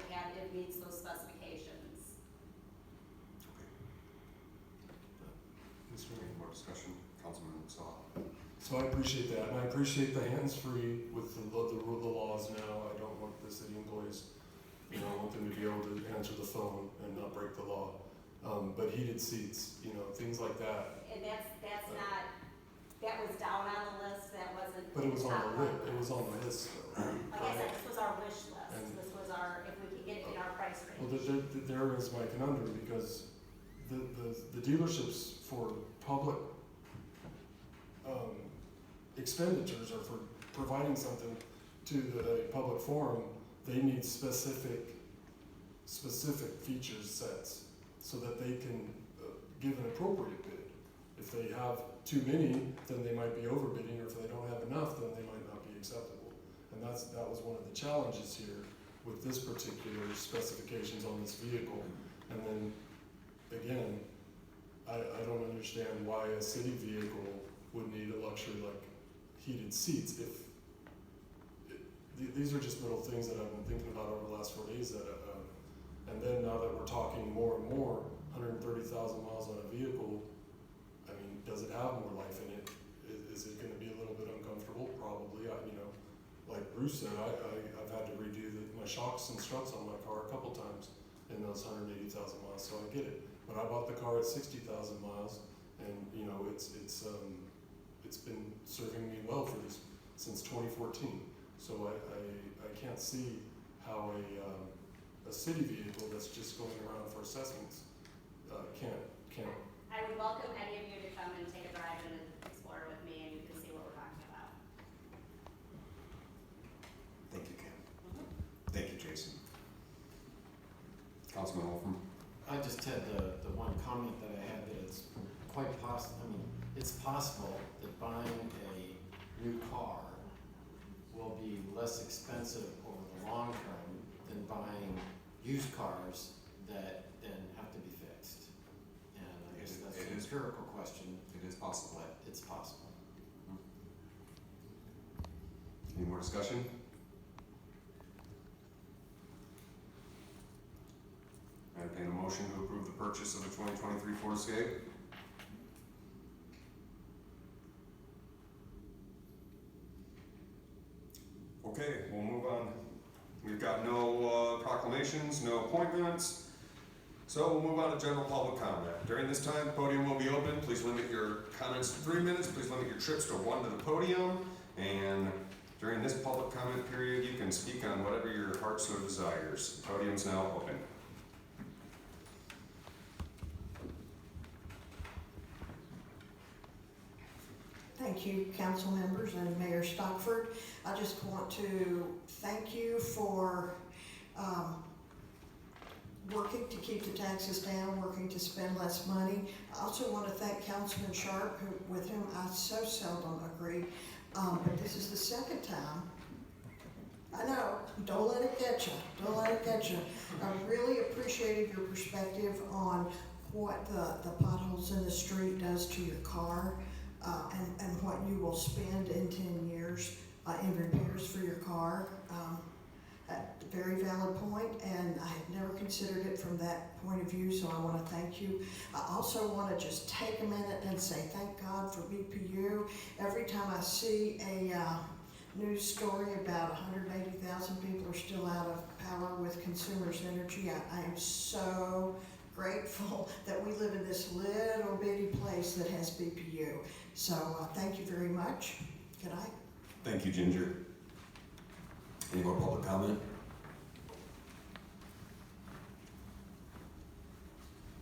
N: meets those specifications.
A: Is there any more discussion, Councilman Sola?
K: So I appreciate that, and I appreciate the hands-free with the laws now. I don't want the city employees, I want them to be able to answer the phone and not break the law. But heated seats, things like that.
N: And that's not, that was down on the list, that wasn't.
K: But it was on
N: top
K: the list.
N: one.
K: It was on the list, though.
N: Like I said, this was our wish list,
K: And-
N: this was our, if we could get it in our price
K: Well,
N: range.
K: there is my conundrum, because the dealerships for public expenditures, or for providing something to the public forum, they need specific features sets so that they can give an appropriate bid. If they have too many, then they might be overbidding, or if they don't have enough, then they might not be acceptable. And that was one of the challenges here with this particular specifications on this vehicle. And then, again, I don't understand why a city vehicle would need a luxury like heated seats if these are just little things that I've been thinking about over the last 4 days that, and then now that we're talking more and more, 130,000 miles on a vehicle, I mean, does it have more life in it? Is it gonna be a little bit uncomfortable? Probably, like Bruce said, I've had to redo my shocks and struts on my car a couple times in those 180,000 miles, so I get it. But I bought the car at 60,000 miles, and it's been serving me well for this since 2014. So I can't see how a city vehicle that's just going around for assessments can't.
N: I would welcome any of you to come and take a drive in an Explorer with me, and you can see what we're talking about.
A: Thank you, Kim. Thank you, Jason. Councilman Wolfram?
G: I just had the one comment that I had, that it's quite possible, it's possible that buying a new car will be less expensive over the long term than buying used cars that then have to be fixed. And I guess that's an empirical question.
A: It is possible.
G: But it's possible.
A: Any more discussion? I entertain a motion to approve the purchase of a 2023 Ford Escape. Okay, we'll move on. We've got no proclamations, no appointments, so we'll move on to general public comment. During this time, the podium will be open. Please limit your comments to 3 minutes. Please limit your trips to 1 to the podium. And during this public comment period, you can speak on whatever your heart so desires. The podium's now open.
O: Thank you, council members and Mayor Stockford. I just want to thank you for working to keep the taxes down, working to spend less money. I also want to thank Councilman Sharp, with whom I so seldom agree, but this is the second time. I know, don't let it get you, don't let it get you. I really appreciated your perspective on what the potholes in the street does to your car. And what you will spend in 10 years in repairs for your car. A very valid point, and I had never considered it from that point of view, so I want to thank you. I also want to just take a minute and say thank God for BPU. Every time I see a news story about 180,000 people are still out of power with Consumers Energy, I am so grateful that we live in this little bitty place that has BPU. So thank you very much. Good night.
A: Thank you, Ginger. Any more public comment?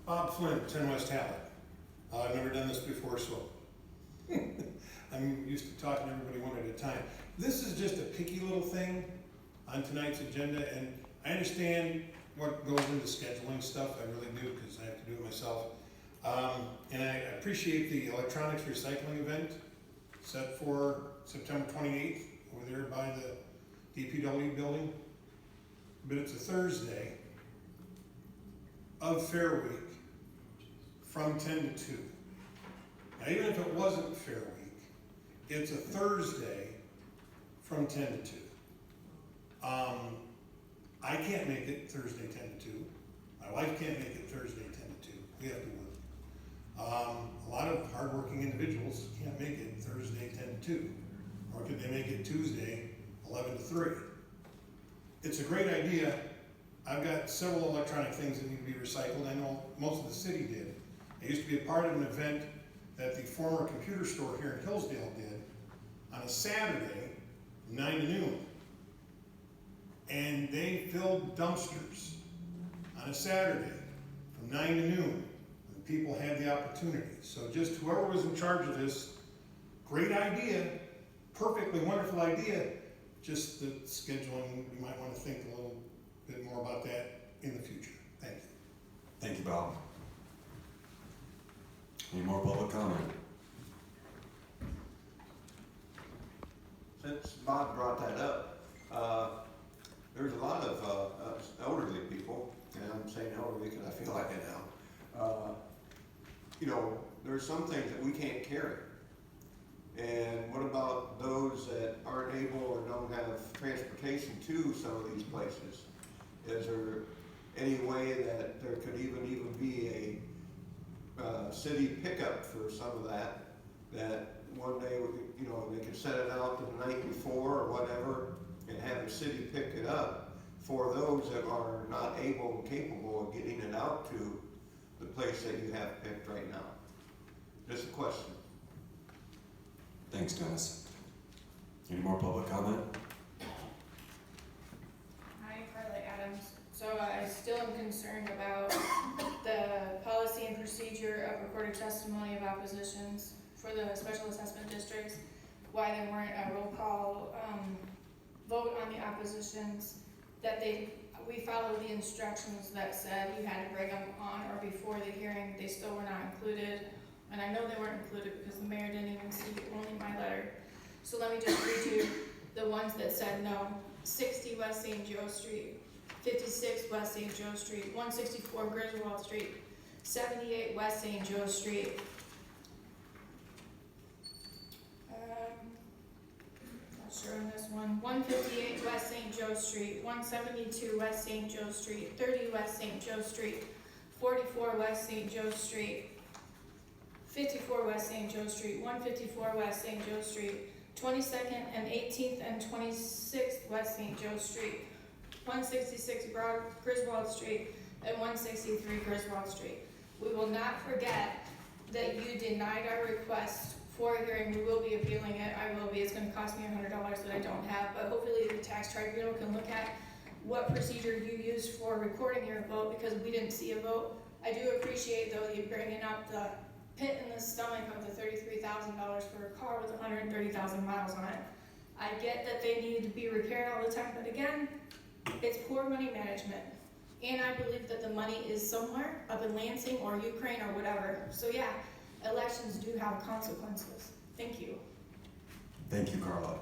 I: Bob Flynn, 10 West Hallett. I've never done this before, so I'm used to talking to everybody one at a time. This is just a picky little thing on tonight's agenda, and I understand what goes into scheduling stuff. I really do, because I have to do it myself. And I appreciate the electronics recycling event set for September 28th over there by the DPW building. But it's a Thursday of Fair Week from 10 to 2. Now, even if it wasn't Fair Week, it's a Thursday from 10 to 2. I can't make it Thursday 10 to 2. My wife can't make it Thursday 10 to 2. We have to work. A lot of hardworking individuals can't make it Thursday 10 to 2. Or could they make it Tuesday 11 to 3? It's a great idea. I've got several electronic things that need to be recycled. I know most of the city did. I used to be a part of an event that the former computer store here in Hillsdale did on a Saturday, 9 to noon. And they filled dumpsters on a Saturday from 9 to noon. And people had the opportunity. So just whoever was in charge of this, great idea, perfectly wonderful idea. Just the scheduling, you might want to think a little bit more about that in the future. Thank you.
A: Thank you, Bob. Any more public comment?
E: Since Bob brought that up, there's a lot of elderly people, and I'm saying elderly because I feel like it now. There's some things that we can't carry. And what about those that aren't able or don't have transportation to some of these places? Is there any way that there could even be a city pickup for some of that one day, you know, they could set it out the night before or whatever and have the city pick it up for those that are not able and capable of getting it out to the place that you have picked right now? Just a question.
A: Thanks, Dennis. Any more public comment?
F: Hi, Carla Adams. So I still am concerned about the policy and procedure of recorded testimony of oppositions for the special assessment districts, why there weren't a roll call vote on the oppositions, that we followed the instructions that said you had to bring them on or before the hearing. They still were not included, and I know they weren't included because the mayor didn't even see only my letter. So let me just read you the ones that said no. 60 West St. Joe Street, 56 West St. Joe Street, 164 Griswold Street, 78 West St. Joe Street, not sure on this one, 158 West St. Joe Street, 172 West St. Joe Street, 30 West St. Joe Street, 44 West St. Joe Street, 54 West St. Joe Street, 154 West St. Joe Street, 22nd and 18th and 26th West St. Joe Street, 166 Griswold Street, and 163 Griswold Street. We will not forget that you denied our request for a hearing. We will be appealing it. I will be. It's going to cost me $100 that I don't have, but hopefully the tax tribunal can look at what procedure you used for recording your vote, because we didn't see a vote. I do appreciate, though, you bringing up the pit in the stomach of the $33,000 for a car with 130,000 miles on it. I get that they need to be repaired all the time, but again, it's poor money management. And I believe that the money is somewhere up in Lansing or Ukraine or whatever. So yeah, elections do have consequences. Thank you.
A: Thank you, Carla.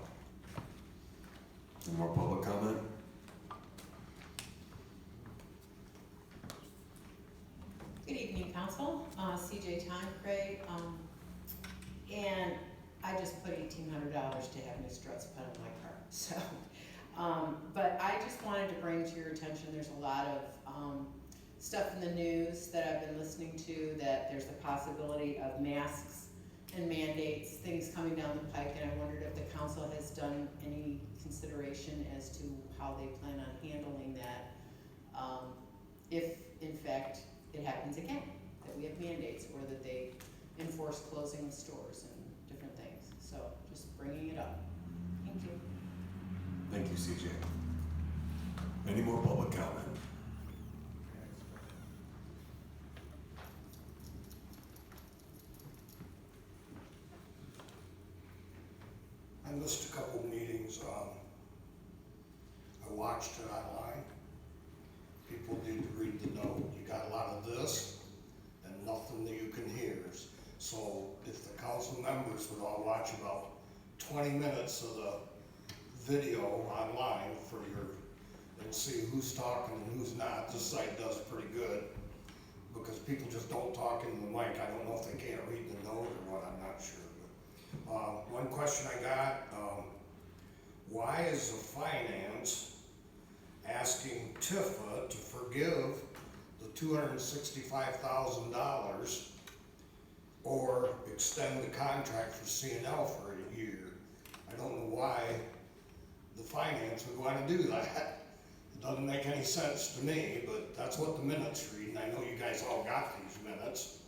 A: Any more public comment?
P: Good evening, Council. CJ Craig, and I just put $1,800 to have new struts put on my car. So, but I just wanted to bring to your attention, there's a lot of stuff in the news that I've been listening to, that there's the possibility of masks and mandates, things coming down the pike, and I wondered if the council has done any consideration as to how they plan on handling that, if in fact it happens again, that we have mandates, or that they enforce closing of stores and different things. So just bringing it up. Thank you.
A: Thank you, CJ. Any more public comment?
I: I missed a couple meetings. I watched it online. People need to read the note. You got a lot of this and nothing that you can hear. So if the council members would all watch about 20 minutes of the video online and see who's talking and who's not. This site does pretty good because people just don't talk into the mic. I don't know if they can't read the note or what, I'm not sure. But, one question I got, why is the finance asking Tifa to forgive the $265,000 or extend the contract for CNL for a year? I don't know why the finance would want to do that. It doesn't make any sense to me, but that's what the minutes read, and I know you guys all got these minutes.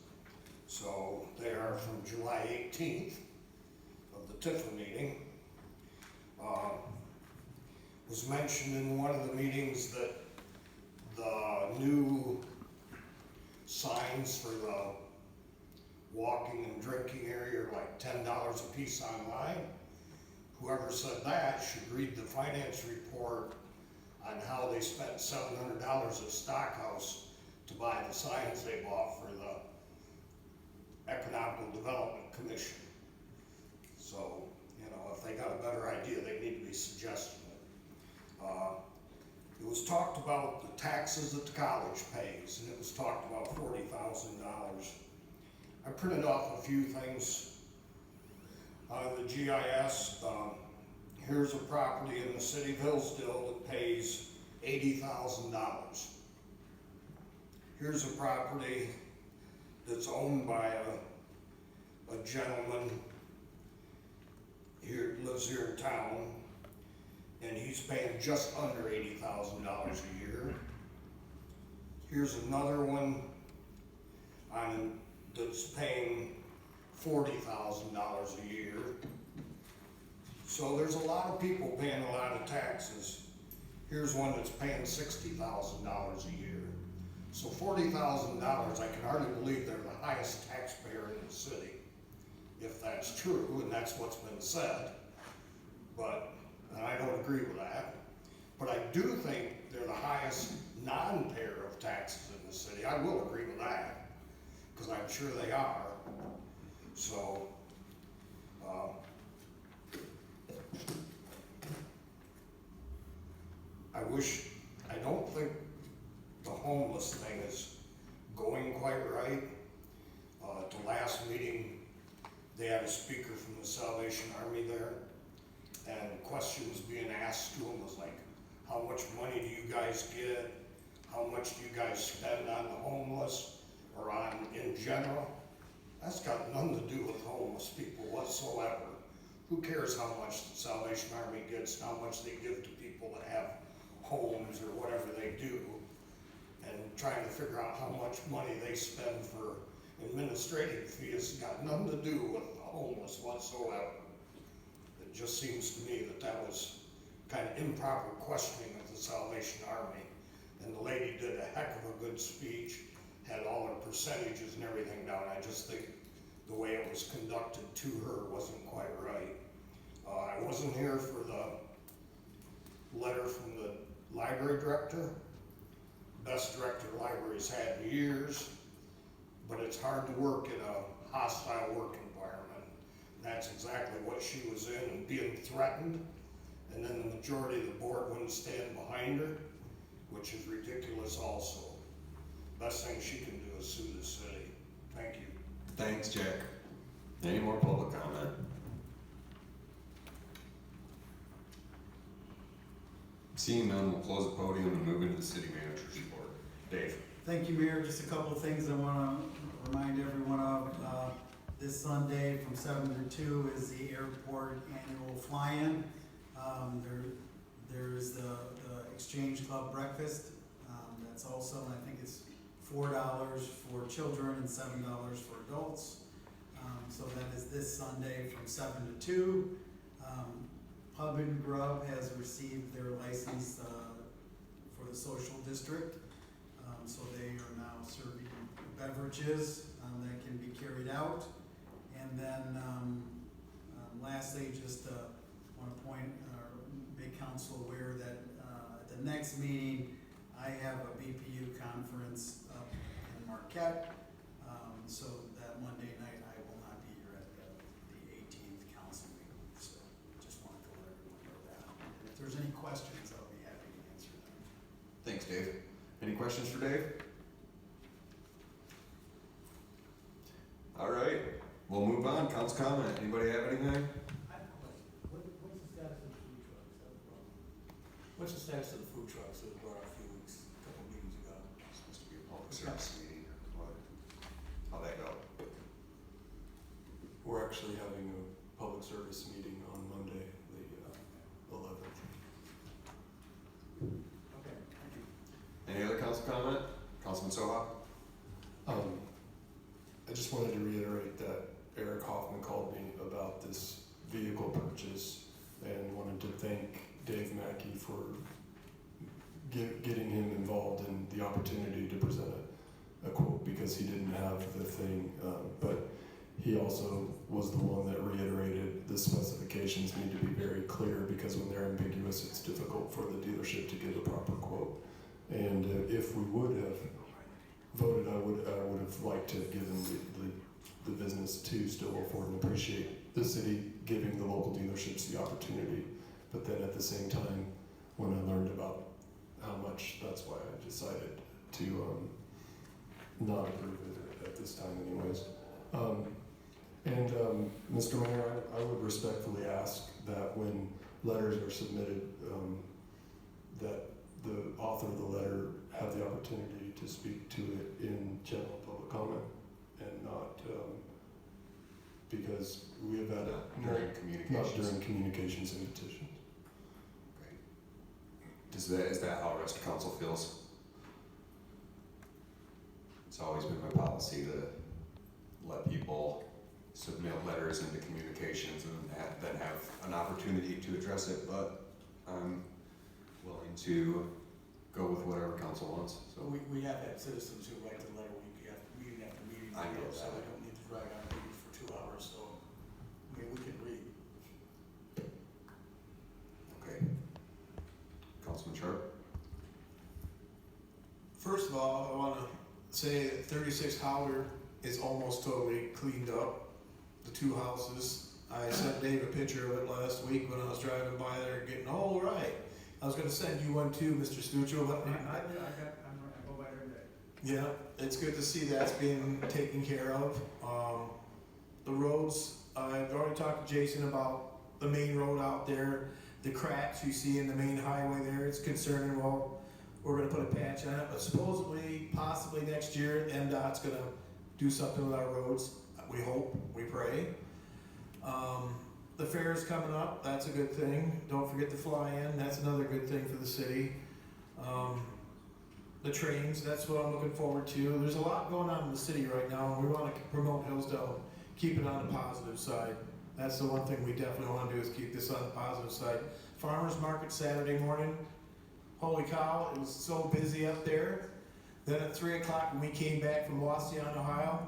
I: So they are from July 18th of the Tifa meeting. Was mentioned in one of the meetings that the new signs for the walking and drinking area are like $10 a piece online. Whoever said that should read the finance report on how they spent $700 at Stockhouse to buy the signs they bought for the Economic Development Commission. So, you know, if they got a better idea, they need to be suggesting it. It was talked about the taxes that the college pays, and it was talked about $40,000. I printed off a few things.
Q: The GIS, here's a property in the city of Hillsdale that pays $80,000. Here's a property that's owned by a gentleman here, lives here in town, and he's paying just under $80,000 a year. Here's another one that's paying $40,000 a year. So there's a lot of people paying a lot of taxes. Here's one that's paying $60,000 a year. So $40,000, I can hardly believe they're the highest taxpayer in the city, if that's true, and that's what's been said. But I don't agree with that. But I do think they're the highest non-payer of taxes in the city. I will agree with that, because I'm sure they are. So, I don't think the homeless thing is going quite right. At the last meeting, they had a speaker from the Salvation Army there, and questions being asked to him was like, how much money do you guys get? How much do you guys spend on the homeless, or on in general? That's got nothing to do with homeless people whatsoever. Who cares how much the Salvation Army gets, how much they give to people that have homes or whatever they do, and trying to figure out how much money they spend for administrative fees got nothing to do with the homeless whatsoever. It just seems to me that that was kind of improper questioning of the Salvation Army. And the lady did a heck of a good speech, had all her percentages and everything down. I just think the way it was conducted to her wasn't quite right. I wasn't here for the letter from the library director. Best director the library's had in years, but it's hard to work in a hostile work environment. And that's exactly what she was in, and being threatened, and then the majority of the board wouldn't stand behind her, which is ridiculous also. Best thing she can do is sue the city. Thank you.
A: Thanks, Jack. Any more public comment? Seeing none, we'll close the podium and move into the city manager's report. Dave.
H: Thank you, Mayor. Just a couple of things I want to remind everyone of. This Sunday from 7 to 2 is the airport annual fly-in. There is the Exchange Club breakfast. That's also, I think it's $4 for children and $7 for adults. So that is this Sunday from 7 to 2. Pub and Grub has received their license for the social district. So they are now serving beverages that can be carried out. And then lastly, just want to make council aware that at the next meeting, I have a BPU conference up in Marquette. So that Monday night, I will not be here at the 18th council meeting. So just wanted to let everyone know that. And if there's any questions, I'll be happy to answer them.
A: Thanks, Dave. Any questions for Dave? All right, we'll move on. Council comment. Anybody have anything?
I: What's the status of the food trucks? What's the status of the food trucks that were brought out a couple meetings ago?
A: It's supposed to be a public service meeting. How'd that go?
K: We're actually having a public service meeting on Monday, the 11th.
I: Okay, thank you.
A: Any other council comment? Councilman Soha?
K: I just wanted to reiterate that Eric Hoffman called me about this vehicle purchase and wanted to thank Dave Mackey for getting him involved in the opportunity to present a quote, because he didn't have the thing, but he also was the one that reiterated the specifications need to be very clear, because when they're ambiguous, it's difficult for the dealership to give a proper quote. And if we would have voted, I would have liked to have given the business to still afford and appreciate the city giving the local dealerships the opportunity. But then at the same time, when I learned about how much, that's why I decided to not approve it at this time anyways. And, Mr. Mayor, I would respectfully ask that when letters are submitted, that the author of the letter have the opportunity to speak to it in general public comment and not, because we have had
A: During
K: not
A: communications.
K: during communications and petitions.
A: Is that how the rest of council feels? It's always been my policy to let people submit letters into communications and then have an opportunity to address it, but I'm willing to go with whatever council wants, so.
I: We have had citizens who write the letter meeting after meeting,
A: I know
I: so
A: that.
I: we don't need to drag our meetings for 2 hours, so, I mean, we can read.
A: Okay. Councilman Sharp?
B: First of all, I wanna say that 36 Howard is almost totally cleaned up, the 2 houses. I sent Dave a picture of it last week when I was driving by there getting all right. I was gonna send you one too, Mr. Stuccio, but
I: I go by every day.
B: yeah, it's good to see that's being taken care of. The roads, I've already talked to Jason about the main road out there, the cracks you see in the main highway there, it's concerning. Well, we're gonna put a patch on it, but supposedly, possibly next year, MDOT's gonna do something with our roads. We hope, we pray. The fair's coming up, that's a good thing. Don't forget the fly-in, that's another good thing for the city. The trains, that's what I'm looking forward to. There's a lot going on in the city right now, and we wanna promote Hillsdale, keep it on the positive side. That's the one thing we definitely wanna do, is keep this on the positive side. Farmers market Saturday morning, holy cow, it was so busy up there. Then at 3 o'clock when we came back from Waseon, Ohio,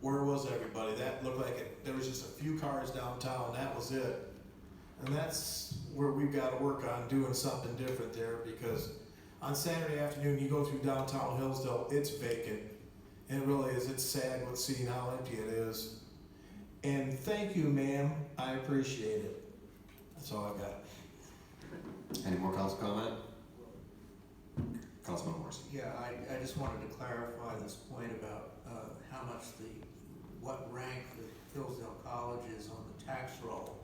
B: where was everybody? That looked like there was just a few cars downtown, that was it. And that's where we've gotta work on doing something different there, because on Saturday afternoon, you go through downtown Hillsdale, it's vacant. And it really is, it's sad with seeing how empty it is. And thank you, ma'am, I appreciate it. That's all I got.
A: Any more council comment? Councilman Morrissey.
M: Yeah, I just wanted to clarify this point about how much what rank the Hillsdale College is on the tax roll.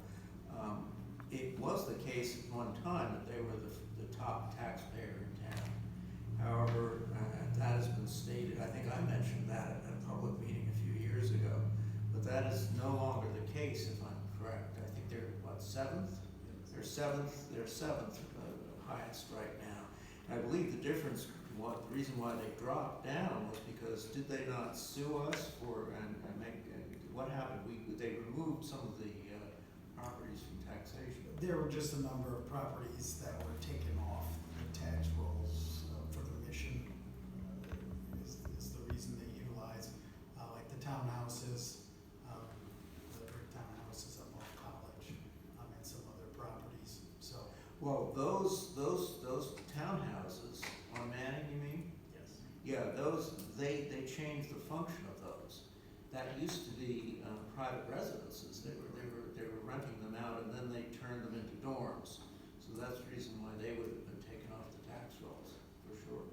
M: It was the case at one time that they were the top taxpayer in town. However, that has been stated, I think I mentioned that at a public meeting a few years ago, but that is no longer the case, if I'm correct. I think they're, what, 7th? They're seventh highest right now. And I believe the difference, the reason why they dropped down was because did they not sue us for, and what happened? They removed some of the properties from taxation.
H: There were just a number of properties that were taken off the tax rolls for the mission, is the reason they utilize, like the townhouses, the brick townhouses up off College, and some other properties, so.
M: Well, those townhouses on Manning, you mean?
H: Yes.
M: Yeah, they changed the function of those. That used to be private residences. They were renting them out, and then they turned them into dorms. So that's the reason why they would have been taken off the tax rolls, for sure.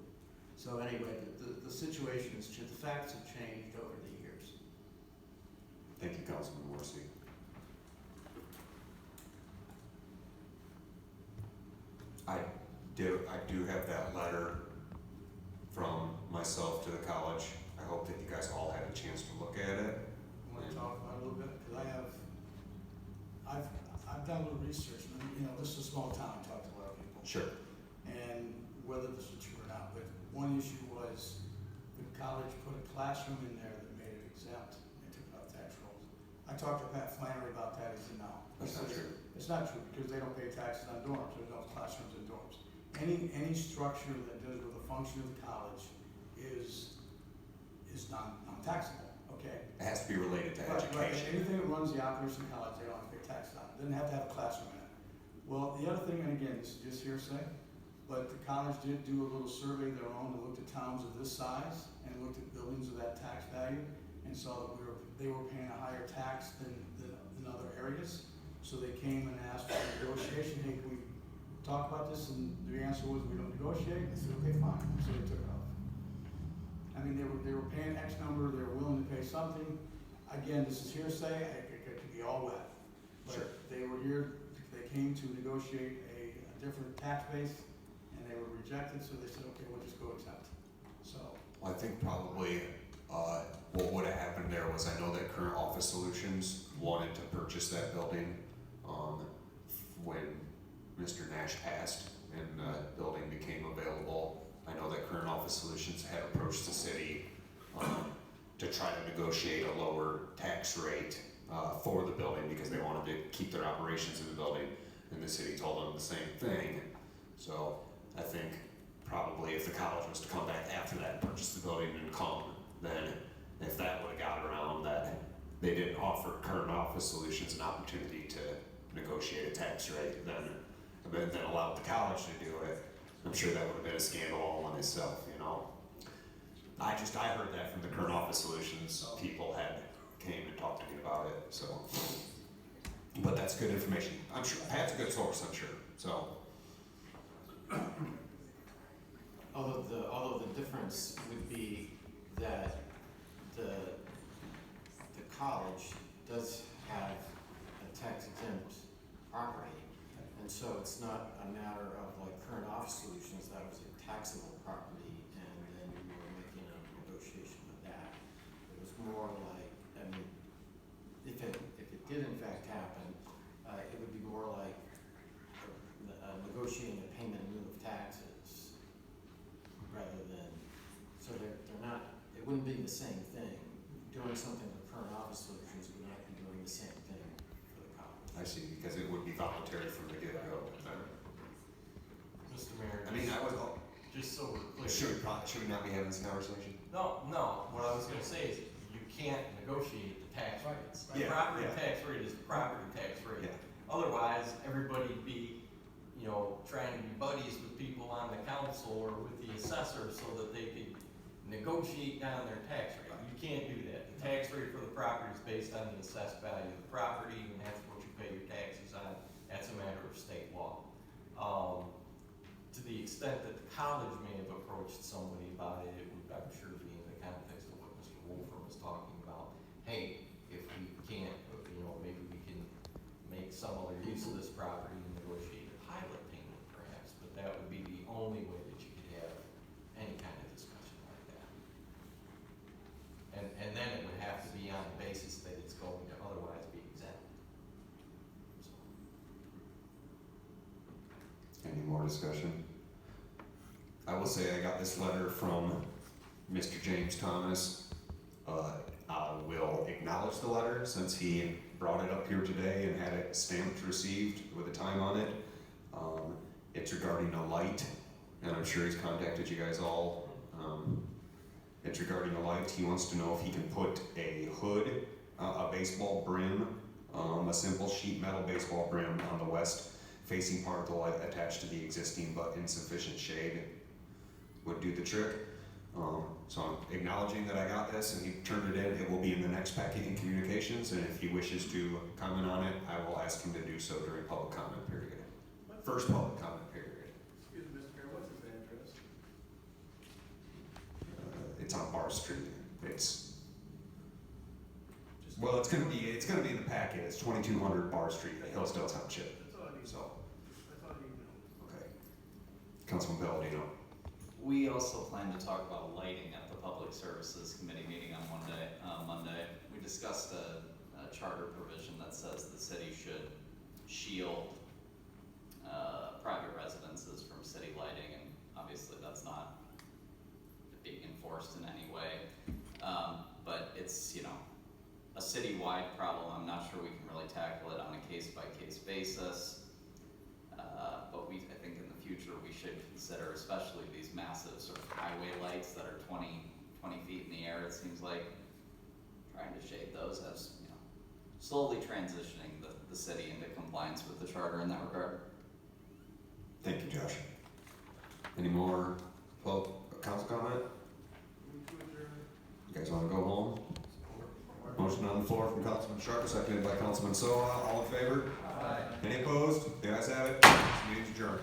M: So anyway, the situation has changed. The facts have changed over the years.
A: Thank you, Councilman Morrissey. I do have that letter from myself to the college. I hope that you guys all had a chance to look at it.
I: Want to talk about it a little bit? Because I've done a little research, and this is a small town, I talked to a lot of people.
A: Sure.
I: And whether this is true or not, but one issue was the college put a classroom in there that made it exempt, and they took it off tax rolls. I talked to Pat Flannery about that, he said no.
A: That's not true.
I: It's not true, because they don't pay taxes on dorms, there's no classrooms in dorms. Any structure that deals with the function of the college is non-taxable, okay?
A: It has to be related to
I: Right,
A: education.
I: anything that runs the operation of college, they don't have to pay taxes on, it doesn't have to have a classroom in it. Well, the other thing, and again, this is just hearsay, but the college did do a little survey of their own, that looked at towns of this size, and looked at buildings of that tax value, and saw that they were paying a higher tax than other areas. So they came and asked for negotiation, hey, can we talk about this? And the answer was, we don't negotiate. They said, okay, fine. So they took it off. I mean, they were paying X number, they were willing to pay something, Again, this is hearsay, it could be all wet.
A: Sure.
I: But they were here, they came to negotiate a different tax base, and they were rejected, so they said, okay, we'll just go accept. So,
A: I think probably what would have happened there was I know that Current Office Solutions wanted to purchase that building when Mr. Nash passed and the building became available. I know that Current Office Solutions had approached the city to try to negotiate a lower tax rate for the building because they wanted to keep their operations in the building, and the city told them the same thing. So I think probably if the college was to come back after that and purchase the building and come, then if that would have got around that they didn't offer Current Office Solutions an opportunity to negotiate a tax rate, then allowed the college to do it, I'm sure that would have been a scandal all in itself, you know. I heard that from the Current Office Solutions people came and talked to me about it, so. But that's good information. I'm sure Pat's a good source, I'm sure. So.
G: Although the difference would be that the college does have a tax exempt property, and so it's not a matter of like Current Office Solutions, that was a taxable property, and then we were making a negotiation with that. It was more like, I mean, if it did in fact happen, it would be more like negotiating a payment in lieu of taxes, rather than, so they're not, it wouldn't be the same thing. Doing something with Current Office Solutions would not be doing the same thing for the college.
A: I see, because it would be voluntary from the get-go.
G: Mr. Mayor,
A: I mean,
G: just so we're clear.
A: Should we not be having this conversation?
G: No, what I was gonna say is you can't negotiate the tax rates. The
A: Yeah,
G: property
A: yeah.
G: tax rate is the property tax rate.
A: Yeah.
G: Otherwise, everybody'd be, trying to be buddies with people on the council or with the assessor so that they could negotiate down their tax rate. You can't do that. The tax rate for the property is based on the assessed value of the property, and that's what you pay your taxes on. That's a matter of state law. To the extent that the college may have approached somebody about it, it would, I'm sure, be in the context of what Mr. Wolfer was talking about. Hey, if we can't, maybe we can make some other use of this property and negotiate a pilot payment perhaps, but that would be the only way that you could have any kind of discussion like that. And then it would have to be on the basis that it's going to otherwise be exempt. So.
A: Any more discussion? I will say I got this letter from Mr. James Thomas. I will acknowledge the letter since he brought it up here today and had it stamped received with a time on it. It's regarding a light, and I'm sure he's contacted you guys all. It's regarding a light. He wants to know if he can put a hood, a baseball brim, a simple sheet metal baseball brim on the west facing part of the light attached to the existing but insufficient shade would do the trick. So I'm acknowledging that I got this and he turned it in. It will be in the next packet in communications, and if he wishes to comment on it, I will ask him to do so during public comment period. First public comment period.
I: excuse me, Mr. Mayor, what's his address?
A: It's on Bar Street. Well, it's gonna be in the packet. It's 2200 Bar Street, Hillsdale Township.
I: That's all I need.
A: So,
I: That's all I need to know.
A: okay. Councilman Palladino.
L: We also plan to talk about lighting at the Public Services Committee meeting on Monday. We discussed a charter provision that says the city should shield private residences from city lighting, and obviously that's not being enforced in any way. But it's, a citywide problem. I'm not sure we can really tackle it on a case-by-case basis. But I think in the future we should consider, especially these massive sort of highway lights that are 20 feet in the air, it seems like, trying to shade those as, slowly transitioning the city into compliance with the charter in that regard.
A: Thank you, Josh. Any more council comment? You guys want to go home? Motion on the floor from Councilman Sharp, seconded by Councilman Soa. All in favor?
G: Aye.
A: Any opposed? The ayes have it. This meeting's adjourned.